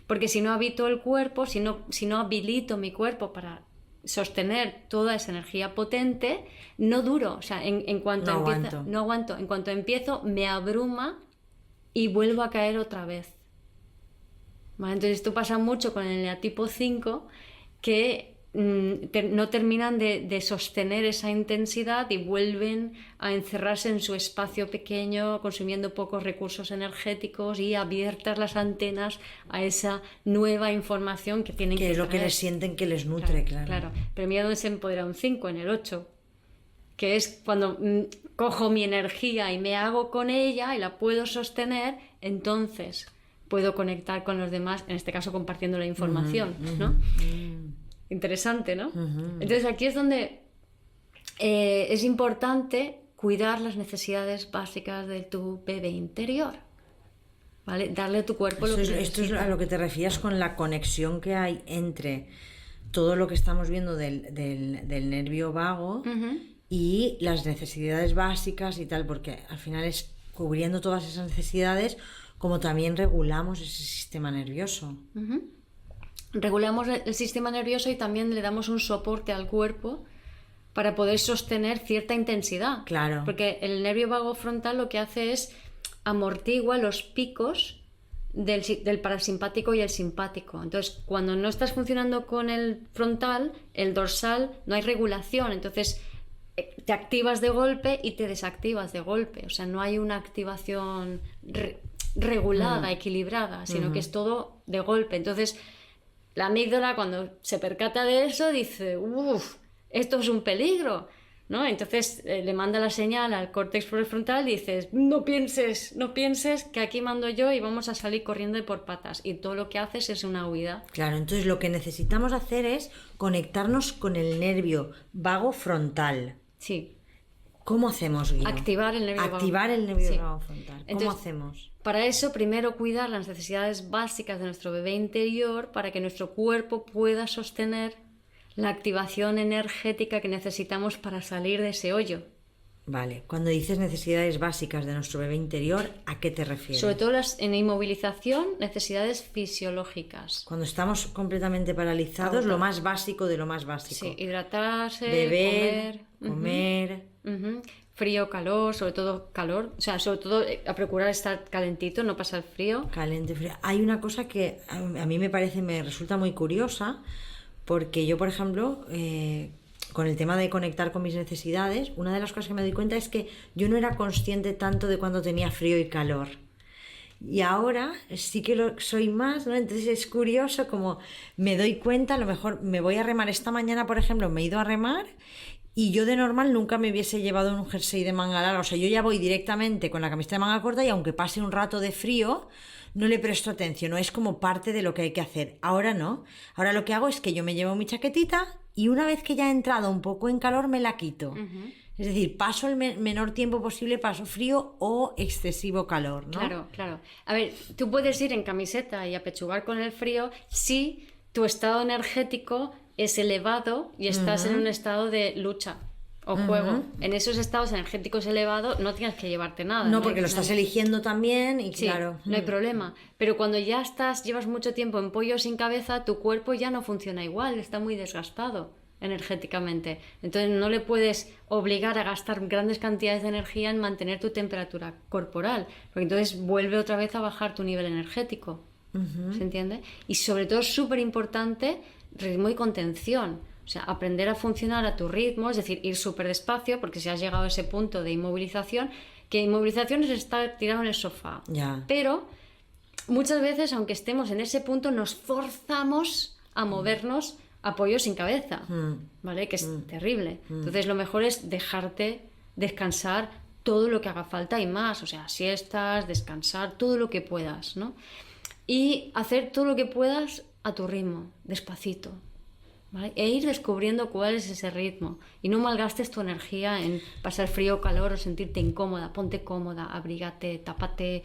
A: porque si no habito el cuerpo, si no habilito mi cuerpo para sostener toda esa energía potente, no duro. O sea, en cuanto no aguanto. En cuanto empiezo me abruma y vuelvo a caer otra vez. ¿Vale? Entonces esto pasa mucho con el eneatipo 5, que no terminan de sostener esa intensidad y vuelven a encerrarse en su espacio pequeño, consumiendo pocos recursos energéticos y abiertas las antenas a esa nueva información que tienen que
B: es lo
A: traer.
B: que les sienten que les nutre, claro.
A: Pero mira dónde se empodera un 5, en el 8, que es cuando cojo mi energía y me hago con ella y la puedo sostener, entonces puedo conectar con los demás, en este caso compartiendo la información, ¿no? Interesante, ¿no? Entonces aquí es donde es importante cuidar las necesidades básicas de tu bebé interior, ¿vale? Darle a tu cuerpo lo que necesita.
B: Esto es a lo que te refieres con la conexión que hay entre todo lo que estamos viendo del nervio vago y las necesidades básicas y tal, porque al final es cubriendo todas esas necesidades como también regulamos ese sistema nervioso.
A: Regulamos el sistema nervioso y también le damos un soporte al cuerpo para poder sostener cierta intensidad.
B: Claro.
A: Porque el nervio vago frontal lo que hace es amortigua los picos del parasimpático y el simpático. Entonces, cuando no estás funcionando con el frontal, el dorsal, no hay regulación. Entonces, te activas de golpe y te desactivas de golpe. O sea, no hay una activación regulada, equilibrada, sino que es todo de golpe. Entonces, la amígdala, cuando se percata de eso, dice, uff, esto es un peligro, ¿no? Entonces le manda la señal al córtex prefrontal y dices, no pienses que aquí mando yo y vamos a salir corriendo por patas. Y todo lo que haces es una huida.
B: Claro, entonces lo que necesitamos hacer es conectarnos con el nervio vago frontal.
A: Sí.
B: ¿Cómo hacemos, Guido?
A: Activar el nervio
B: vago frontal. ¿Cómo
A: Entonces,
B: hacemos?
A: Para eso, primero cuidar las necesidades básicas de nuestro bebé interior para que nuestro cuerpo pueda sostener la activación energética que necesitamos para salir de ese hoyo.
B: Vale, cuando dices necesidades básicas de nuestro bebé interior, ¿a qué te refieres?
A: Sobre todo en inmovilización, necesidades fisiológicas.
B: Cuando estamos completamente paralizados, lo más básico de lo más básico.
A: Sí, hidratarse,
B: beber, comer.
A: Frío, calor, sobre todo calor, o sea, sobre todo a procurar estar calentito, no pasar frío.
B: Caliente, frío. Hay una cosa que a mí me resulta muy curiosa, porque yo, por ejemplo, con el tema de conectar con mis necesidades, una de las cosas que me doy cuenta es que yo no era consciente tanto de cuando tenía frío y calor. Y ahora sí que lo soy más, ¿no? Entonces es curioso como me doy cuenta, a lo mejor me voy a remar esta mañana, por ejemplo, me he ido a remar y yo de normal nunca me hubiese llevado un jersey de manga larga. O sea, yo ya voy directamente con la camiseta de manga corta y aunque pase un rato de frío, no le presto atención, no es como parte de lo que hay que hacer. Ahora no. Ahora lo que hago es que yo me llevo mi chaquetita y una vez que ya he entrado un poco en calor me la quito. Es decir, paso el menor tiempo posible, paso frío o excesivo calor, ¿no?
A: Claro, claro. A ver, tú puedes ir en camiseta y apechugar con el frío si tu estado energético es elevado y estás en un estado de lucha. o juego. En esos estados energéticos elevados no tienes que llevarte nada.
B: No, porque lo estás eligiendo también y
A: Sí,
B: claro.
A: no hay problema. Pero cuando ya llevas mucho tiempo en pollo sin cabeza, tu cuerpo ya no funciona igual, está muy desgastado energéticamente. Entonces no le puedes obligar a gastar grandes cantidades de energía en mantener tu temperatura corporal, porque entonces vuelve otra vez a bajar tu nivel energético. ¿Se entiende? Y sobre todo es súper importante ritmo y contención. O sea, aprender a funcionar a tu ritmo, es decir, ir súper despacio, porque si has llegado a ese punto de inmovilización, que inmovilización es estar tirado en el sofá.
B: Ya.
A: Pero muchas veces, aunque estemos en ese punto, nos forzamos a movernos a pollo sin cabeza, ¿vale? Que es terrible. Entonces lo mejor es dejarte descansar todo lo que haga falta y más, o sea, siestas, descansar, todo lo que puedas, ¿no? Y hacer todo lo que puedas a tu ritmo, despacito, ¿vale? E ir descubriendo cuál es ese ritmo y no malgastes tu energía en pasar frío o calor o sentirte incómoda. Ponte cómoda, abrígate, tápate,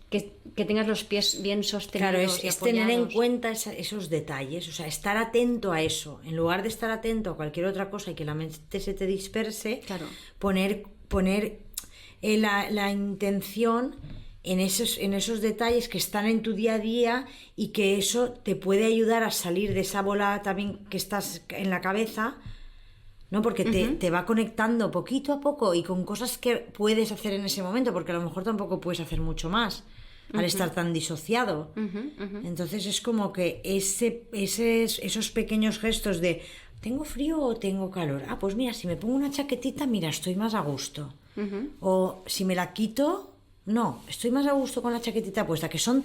A: que tengas los pies bien sostenidos.
B: Claro,
A: y
B: es tener en
A: apoyados.
B: cuenta esos detalles, o sea, estar atento a eso, en lugar de estar atento a cualquier otra cosa y que la mente se te disperse,
A: Claro.
B: poner la intención en esos detalles que están en tu día a día y que eso te puede ayudar a salir de esa bola también que estás en la cabeza, ¿no? Porque te va conectando poquito a poco y con cosas que puedes hacer en ese momento, porque a lo mejor tampoco puedes hacer mucho más al estar tan disociado. Entonces es como que esos pequeños gestos de ¿tengo frío o tengo calor? Ah, pues mira, si me pongo una chaquetita, mira, estoy más a gusto. O si me la quito, no, estoy más a gusto con la chaquetita puesta, que son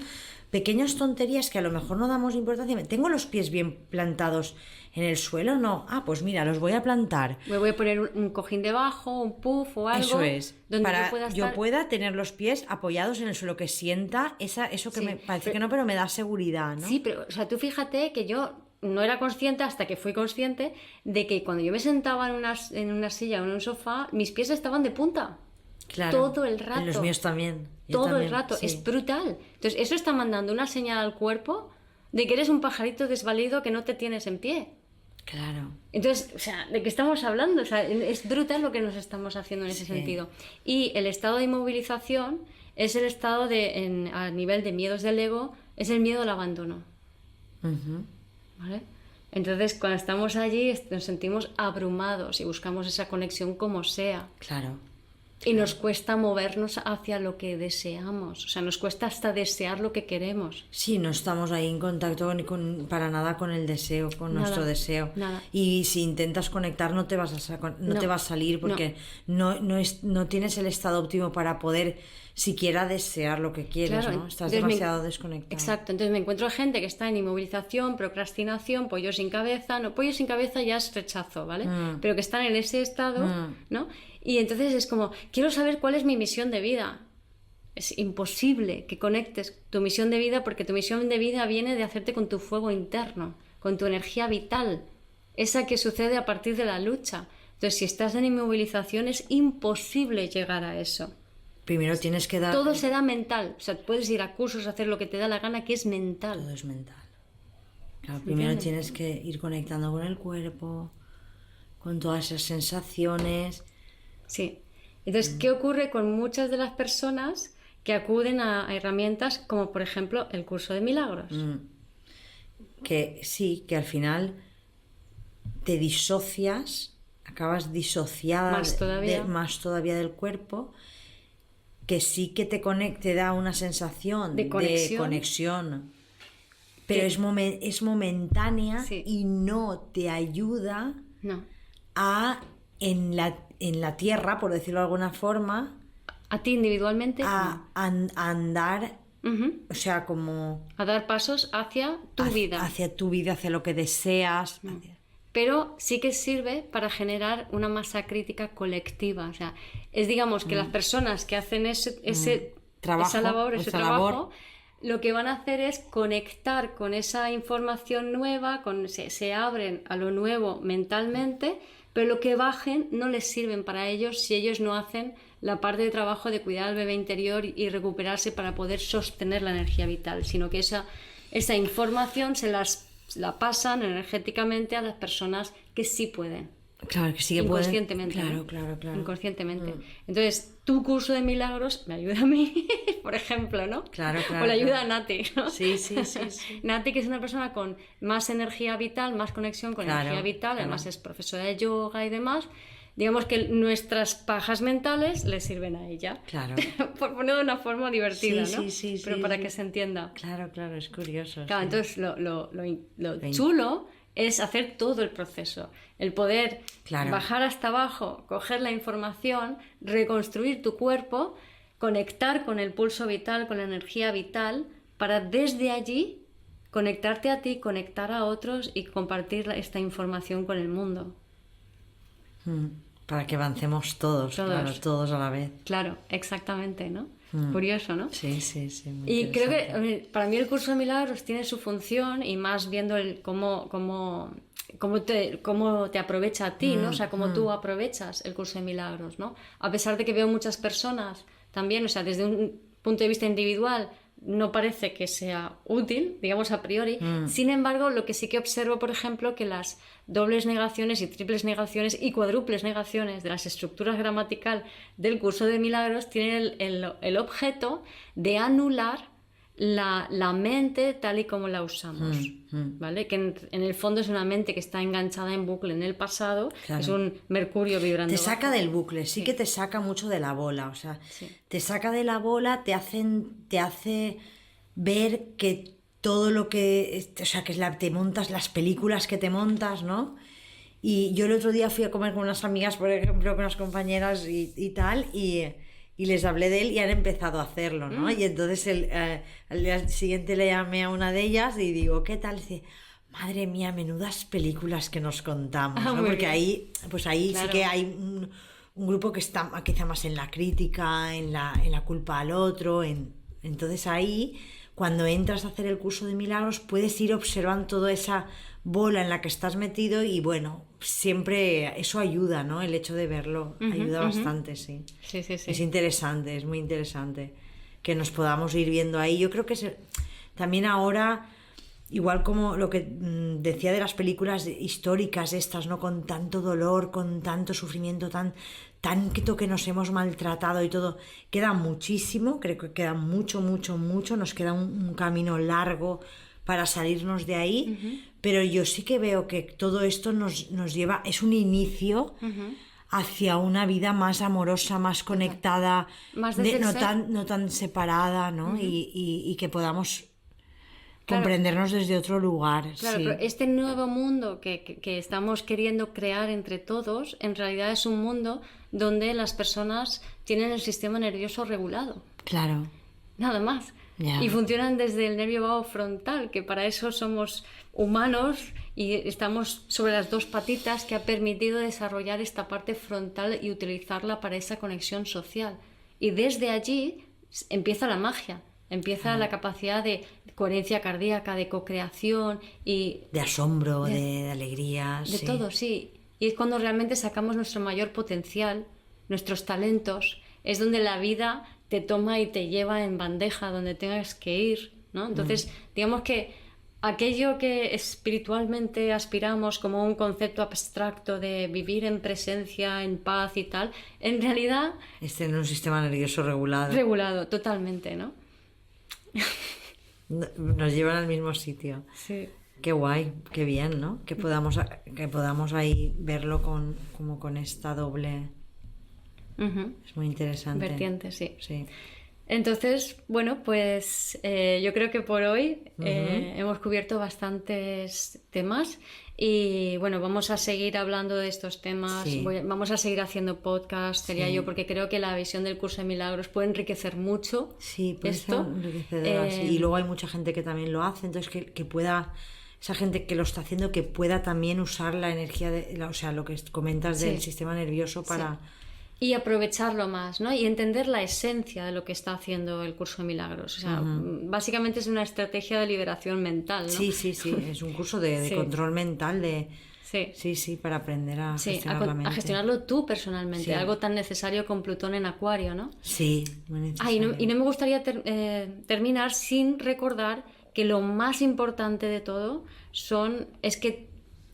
B: pequeñas tonterías que a lo mejor no damos importancia. ¿Tengo los pies bien plantados en el suelo? No. Ah, pues mira, los voy a plantar.
A: Me voy a poner un cojín debajo, un puff o algo.
B: Eso es.
A: Donde
B: Para
A: yo
B: pueda tener los pies apoyados en el suelo, que sienta eso que
A: Sí,
B: me parece que no, pero me da seguridad, ¿no?
A: Sí, pero, o sea, tú fíjate que yo no era consciente hasta que fui consciente de que cuando yo me sentaba en una silla o en un sofá, mis pies estaban de punta.
B: Claro.
A: Todo el rato.
B: Los míos también. Yo
A: Todo
B: también,
A: el rato.
B: sí.
A: Es brutal. Entonces, eso está mandando una señal al cuerpo de que eres un pajarito desvalido que no te tienes en pie.
B: Claro.
A: Entonces, o sea, ¿de qué estamos hablando? O sea, es brutal lo que nos estamos haciendo en ese
B: Sí.
A: sentido. Y el estado de inmovilización es el estado a nivel de miedos del ego, es el miedo al abandono. ¿Vale? Entonces, cuando estamos allí, nos sentimos abrumados y buscamos esa conexión como sea.
B: Claro.
A: Y nos cuesta movernos hacia lo que deseamos. O sea, nos cuesta hasta desear lo que queremos.
B: Sí, no estamos ahí en contacto para nada con el deseo, con
A: Nada,
B: nuestro deseo.
A: nada.
B: Y si intentas conectar no te vas no te va a salir porque no tienes el estado óptimo para poder siquiera desear lo que quieres,
A: Claro,
B: ¿no? Estás
A: entonces
B: demasiado desconectado.
A: Exacto, entonces me encuentro gente que está en inmovilización, procrastinación, pollo sin cabeza. No, pollo sin cabeza ya es rechazo, ¿vale? Pero que están en ese estado, ¿no? Y entonces es como, quiero saber cuál es mi misión de vida. Es imposible que conectes tu misión de vida porque tu misión de vida viene de hacerte con tu fuego interno, con tu energía vital, esa que sucede a partir de la lucha. Entonces, si estás en inmovilización es imposible llegar a eso.
B: Primero tienes que dar...
A: Todo será mental. O sea, puedes ir a cursos, hacer lo que te da la gana, que es mental.
B: Todo es mental. Claro, primero
A: ¿Entiendes?
B: tienes que ir conectando con el cuerpo, con todas esas sensaciones.
A: Sí. Entonces, ¿qué ocurre con muchas de las personas que acuden a herramientas como, por ejemplo, el curso de milagros?
B: Que sí, que al final te disocias, acabas disociada más todavía del cuerpo, que sí que te da una sensación
A: de
B: conexión, pero es momentánea
A: Sí.
B: y no te ayuda
A: No.
B: en la tierra, por decirlo de alguna forma,
A: A ti individualmente,
B: a andar,
A: Ujú.
B: o sea, como
A: A dar pasos hacia tu vida.
B: hacia tu vida, hacia lo que deseas.
A: Pero sí que sirve para generar una masa crítica colectiva. O sea, es digamos que las personas que hacen
B: Trabajo,
A: esa labor,
B: esa
A: trabajo,
B: labor.
A: lo que van a hacer es conectar con esa información nueva, se abren a lo nuevo mentalmente, pero lo que bajen no les sirven para ellos si ellos no hacen la parte de trabajo de cuidar al bebé interior y recuperarse para poder sostener la energía vital, sino que esa información la pasan energéticamente a las personas que sí pueden.
B: Claro, que sí que pueden.
A: Inconscientemente.
B: Claro,
A: ¿no?
B: claro, claro.
A: Inconscientemente. Entonces, tu curso de milagros me ayuda a mí, por ejemplo, ¿no?
B: Claro, claro.
A: O le ayuda
B: claro.
A: a Nati, ¿no?
B: Sí.
A: Nati, que es una persona con más energía vital, más conexión con
B: Claro,
A: energía vital,
B: claro.
A: además es profesora de yoga y demás. Digamos que nuestras pajas mentales le sirven a ella.
B: Claro.
A: Por ponerlo de una forma divertida,
B: Sí,
A: ¿no?
B: sí,
A: Pero
B: sí,
A: para
B: sí.
A: que se entienda.
B: Claro, es curioso.
A: Claro,
B: sí.
A: entonces lo chulo es hacer todo el proceso. El poder
B: Claro.
A: bajar hasta abajo, coger la información, reconstruir tu cuerpo, conectar con el pulso vital, con la energía vital, para desde allí conectarte a ti, conectar a otros y compartir esta información con el mundo.
B: Para que avancemos todos, claro, todos a la vez.
A: Claro, exactamente, ¿no? Curioso, ¿no?
B: Sí. Muy
A: Y creo
B: interesante.
A: que para mí el curso de milagros tiene su función, y más viendo cómo te aprovecha a ti, ¿no? O sea, cómo tú aprovechas el curso de milagros, ¿no? A pesar de que veo muchas personas también, o sea, desde un punto de vista individual, no parece que sea útil, digamos a priori. Sin embargo, lo que sí que observo, por ejemplo, que las dobles negaciones y triples negaciones y cuádruples negaciones de las estructuras gramatical del curso de milagros tienen el objeto de anular la mente tal y como la usamos, ¿vale? Que en el fondo es una mente que está enganchada en bucle en el pasado,
B: Claro.
A: es un mercurio vibrando.
B: Te saca
A: bajo.
B: del bucle, sí que te saca mucho de la bola, o sea,
A: Sí.
B: te saca de la bola, te hace ver que todo lo que, o sea, te montas las películas que te montas, ¿no? Y yo el otro día fui a comer con unas amigas, por ejemplo, con unas compañeras y tal, y les hablé de él y han empezado a hacerlo, ¿no? Y entonces al día siguiente le llamé a una de ellas y digo, ¿qué tal? Y dice, madre mía, menudas películas que nos contamos, ¿no?
A: Muy
B: Porque
A: bien.
B: ahí
A: Claro.
B: sí que hay un grupo que está quizá más en la crítica, en la culpa al otro, entonces ahí, cuando entras a hacer el curso de milagros, puedes ir observando toda esa bola en la que estás metido y bueno, siempre eso ayuda, ¿no? El hecho de verlo ayuda bastante, sí.
A: Sí.
B: Es interesante, es muy interesante que nos podamos ir viendo ahí. Yo creo que también ahora, igual como lo que decía de las películas históricas estas, ¿no? Con tanto dolor, con tanto sufrimiento, tanto que nos hemos maltratado y todo, queda muchísimo, creo que queda mucho, nos queda un camino largo para salirnos de ahí, pero yo sí que veo que todo esto nos lleva, es un inicio hacia una vida más amorosa, más conectada,
A: Más desde el ser.
B: no tan separada, ¿no? Y que podamos
A: Claro.
B: comprendernos desde otro lugar.
A: Claro,
B: sí.
A: pero este nuevo mundo que estamos queriendo crear entre todos, en realidad es un mundo donde las personas tienen el sistema nervioso regulado.
B: Claro.
A: Nada más.
B: Ya.
A: Y funcionan desde el nervio vago frontal, que para eso somos humanos y estamos sobre las dos patitas, que ha permitido desarrollar esta parte frontal y utilizarla para esa conexión social. Y desde allí empieza la magia, empieza la capacidad de coherencia cardíaca, de co-creación y
B: De asombro, de alegría.
A: de
B: sí.
A: todo, sí. Y es cuando realmente sacamos nuestro mayor potencial, nuestros talentos. Es donde la vida te toma y te lleva en bandeja donde tengas que ir, ¿no? Entonces, digamos que aquello que espiritualmente aspiramos como un concepto abstracto de vivir en presencia, en paz y tal, en realidad
B: En un sistema nervioso regulado.
A: regulado totalmente, ¿no?
B: Nos llevan al mismo sitio.
A: Sí.
B: Qué guay, qué bien, ¿no? Que podamos ahí verlo como con esta doble. Es muy interesante.
A: Vertiente, sí.
B: Sí.
A: Entonces, bueno, pues yo creo que por hoy hemos cubierto bastantes temas y bueno, vamos a seguir hablando de estos temas,
B: Sí.
A: Vamos a seguir haciendo podcast, sería
B: Sí.
A: yo, porque creo que la visión del curso de milagros puede enriquecer mucho
B: Sí, puede
A: esto.
B: ser enriquecedora, sí. Y luego hay mucha gente que también lo hace, entonces que pueda, esa gente que lo está haciendo, que pueda también usar la energía, o sea, lo que comentas del
A: Sí.
B: sistema nervioso para...
A: Y aprovecharlo más, ¿no? Y entender la esencia de lo que está haciendo el curso de milagros. O sea, básicamente es una estrategia de liberación mental, ¿no?
B: Sí, es un curso de
A: Sí.
B: control mental,
A: Sí.
B: Sí, para aprender a
A: Sí,
B: gestionar la mente.
A: a gestionarlo tú personalmente,
B: Sí.
A: algo tan necesario con Plutón en Acuario, ¿no?
B: Sí, muy
A: Ah, y
B: necesario.
A: no me gustaría terminar sin recordar que lo más importante de todo es que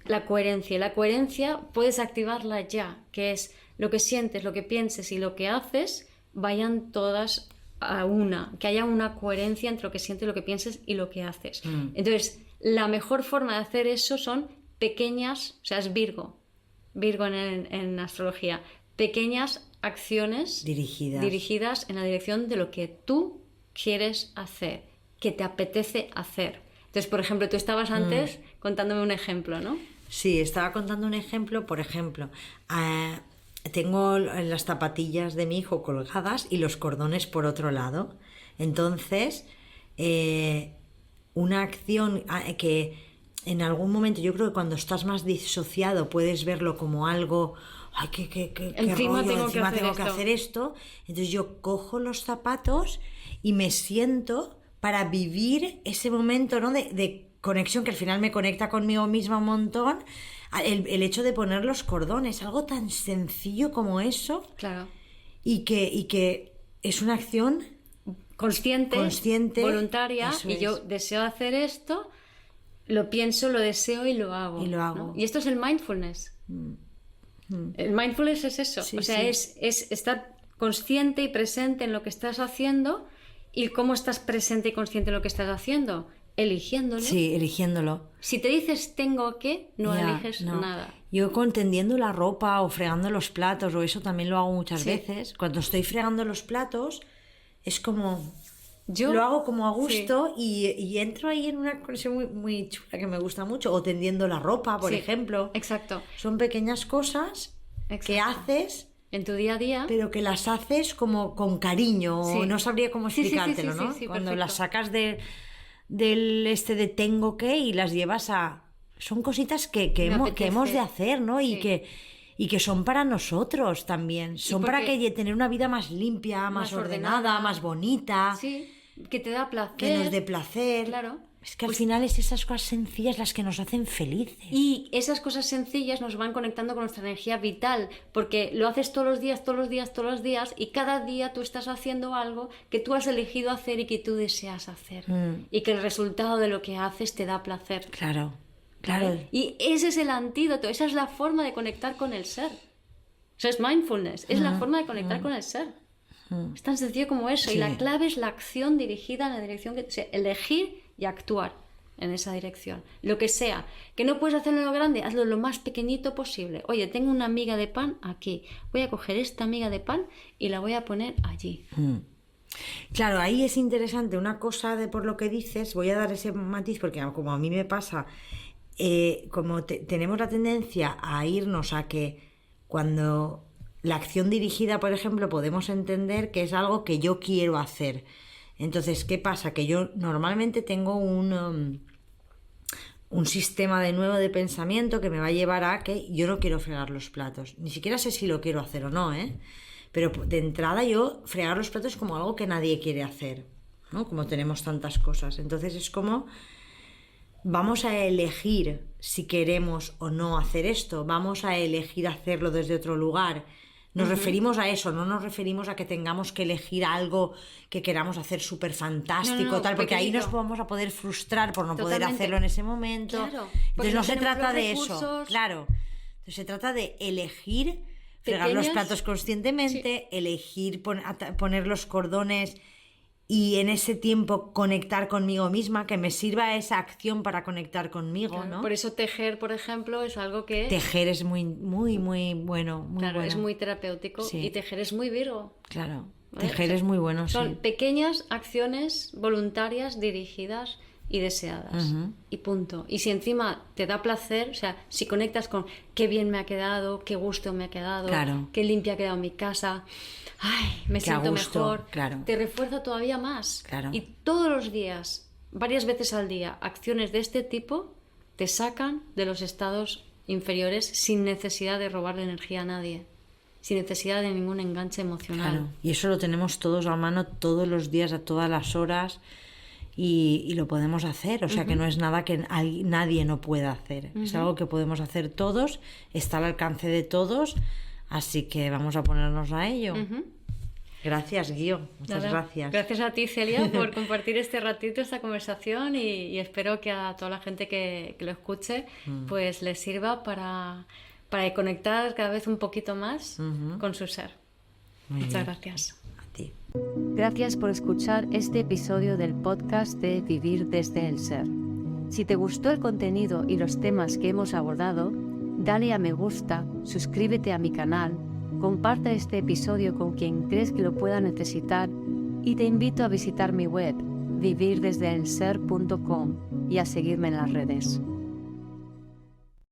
A: la coherencia. Y la coherencia puedes activarla ya, que es lo que sientes, lo que pienses y lo que haces vayan todas a una, que haya una coherencia entre lo que sientes, lo que pienses y lo que haces. Entonces, la mejor forma de hacer eso son pequeñas, o sea, es Virgo en astrología, pequeñas acciones dirigidas en la dirección de lo que tú quieres hacer, que te apetece hacer. Entonces, por ejemplo, tú estabas antes contándome un ejemplo, ¿no?
B: Sí, estaba contando un ejemplo, por ejemplo, tengo las zapatillas de mi hijo colgadas y los cordones por otro lado. Entonces, una acción que en algún momento, yo creo que cuando estás más disociado puedes verlo como algo, ay, qué
A: encima
B: rollo,
A: tengo
B: tengo
A: que
B: que hacer esto. Entonces yo cojo los zapatos y me siento para vivir ese momento, ¿no? de conexión que al final me conecta conmigo misma un montón. El hecho de poner los cordones, algo tan sencillo como eso.
A: Claro.
B: Y que es una acción
A: consciente, voluntaria,
B: eso
A: y
B: es.
A: yo deseo hacer esto, lo pienso, lo deseo y lo hago. ¿No? Y esto es el mindfulness. El mindfulness es eso.
B: Sí,
A: o sea, es estar consciente y presente en lo que estás haciendo. ¿Y cómo estás presente y consciente en lo que estás haciendo? Eligiéndolo.
B: Sí, eligiéndolo.
A: Si te dices tengo que, no eliges nada.
B: Yo tendiendo la ropa o fregando los platos, o eso también lo hago muchas veces. Cuando estoy fregando los platos, es como... Yo lo hago como a gusto y entro ahí en una conexión muy, muy chula que me gusta mucho. O tendiendo la ropa, por ejemplo.
A: Exacto.
B: Son pequeñas cosas que haces...
A: En tu día a día.
B: Pero que las haces como con cariño. O no sabría cómo explicártelo, ¿no?
A: Sí,
B: cuando
A: perfecto.
B: las sacas del de tengo que y las llevas a... Son cositas que hemos de hacer, ¿no? Y que son para nosotros también. Son para tener una vida más limpia, más ordenada, más bonita.
A: Sí, que te da placer.
B: Que nos dé placer.
A: Claro.
B: Es que al final es esas cosas sencillas las que nos hacen felices.
A: Y esas cosas sencillas nos van conectando con nuestra energía vital, porque lo haces todos los días, y cada día tú estás haciendo algo que tú has elegido hacer y que tú deseas hacer. Y que el resultado de lo que haces te da placer.
B: Claro.
A: Y ese es el antídoto, esa es la forma de conectar con el ser. O sea, es mindfulness, es la forma de conectar con el ser. Es tan sencillo como eso. Y la clave es la acción dirigida en la dirección que... O sea, elegir y actuar en esa dirección. Lo que sea. Que no puedes hacerlo en lo grande, hazlo lo más pequeñito posible. Oye, tengo una miga de pan aquí. Voy a coger esta miga de pan y la voy a poner allí.
B: Claro, ahí es interesante una cosa por lo que dices. Voy a dar ese matiz porque como a mí me pasa, como tenemos la tendencia a irnos a que cuando la acción dirigida, por ejemplo, podemos entender que es algo que yo quiero hacer. Entonces, ¿qué pasa? Que yo normalmente tengo un sistema de nuevo de pensamiento que me va a llevar a que yo no quiero fregar los platos. Ni siquiera sé si lo quiero hacer o no, ¿eh? Pero de entrada yo fregar los platos es como algo que nadie quiere hacer, ¿no? Como tenemos tantas cosas. Entonces es como... Vamos a elegir si queremos o no hacer esto. Vamos a elegir hacerlo desde otro lugar. Nos referimos a eso, no nos referimos a que tengamos que elegir algo que queramos hacer súper fantástico, tal, porque ahí nos vamos a poder frustrar por no poder hacerlo en ese momento.
A: Claro,
B: entonces no se trata de eso, claro. Entonces se trata de elegir fregar los platos conscientemente, elegir poner los cordones y en ese tiempo conectar conmigo misma, que me sirva esa acción para conectar conmigo,
A: claro,
B: ¿no?
A: Por eso tejer, por ejemplo, es algo que...
B: Tejer es muy, muy, muy bueno. Muy
A: claro,
B: bueno.
A: Es muy terapéutico y tejer es muy Virgo.
B: Claro, tejer es muy bueno,
A: son pequeñas acciones voluntarias, dirigidas y deseadas. Y punto. Y si encima te da placer, o sea, si conectas con qué bien me ha quedado, qué gusto me ha quedado, qué limpia ha quedado mi casa... Ay, me siento mejor, te refuerza todavía más. Y todos los días, varias veces al día, acciones de este tipo te sacan de los estados inferiores sin necesidad de robarle energía a nadie, sin necesidad de ningún enganche emocional.
B: Claro, y eso lo tenemos todos a mano todos los días, a todas las horas, y lo podemos hacer. O sea, que no es nada que nadie no pueda hacer. Es algo que podemos hacer todos, está al alcance de todos. Así que vamos a ponernos a ello. Gracias, Guío. Muchas gracias.
A: Gracias a ti, Celia, por compartir este ratito, esta conversación y espero que a toda la gente que lo escuche pues les sirva para conectar cada vez un poquito más con su ser. Muchas gracias.
B: A ti.
A: Gracias por escuchar este episodio del podcast de Vivir desde el Ser. Si te gustó el contenido y los temas que hemos abordado, dale a me gusta, suscríbete a mi canal, comparte este episodio con quien crees que lo pueda necesitar y te invito a visitar mi web, vivirdesdeelser.com y a seguirme en las redes.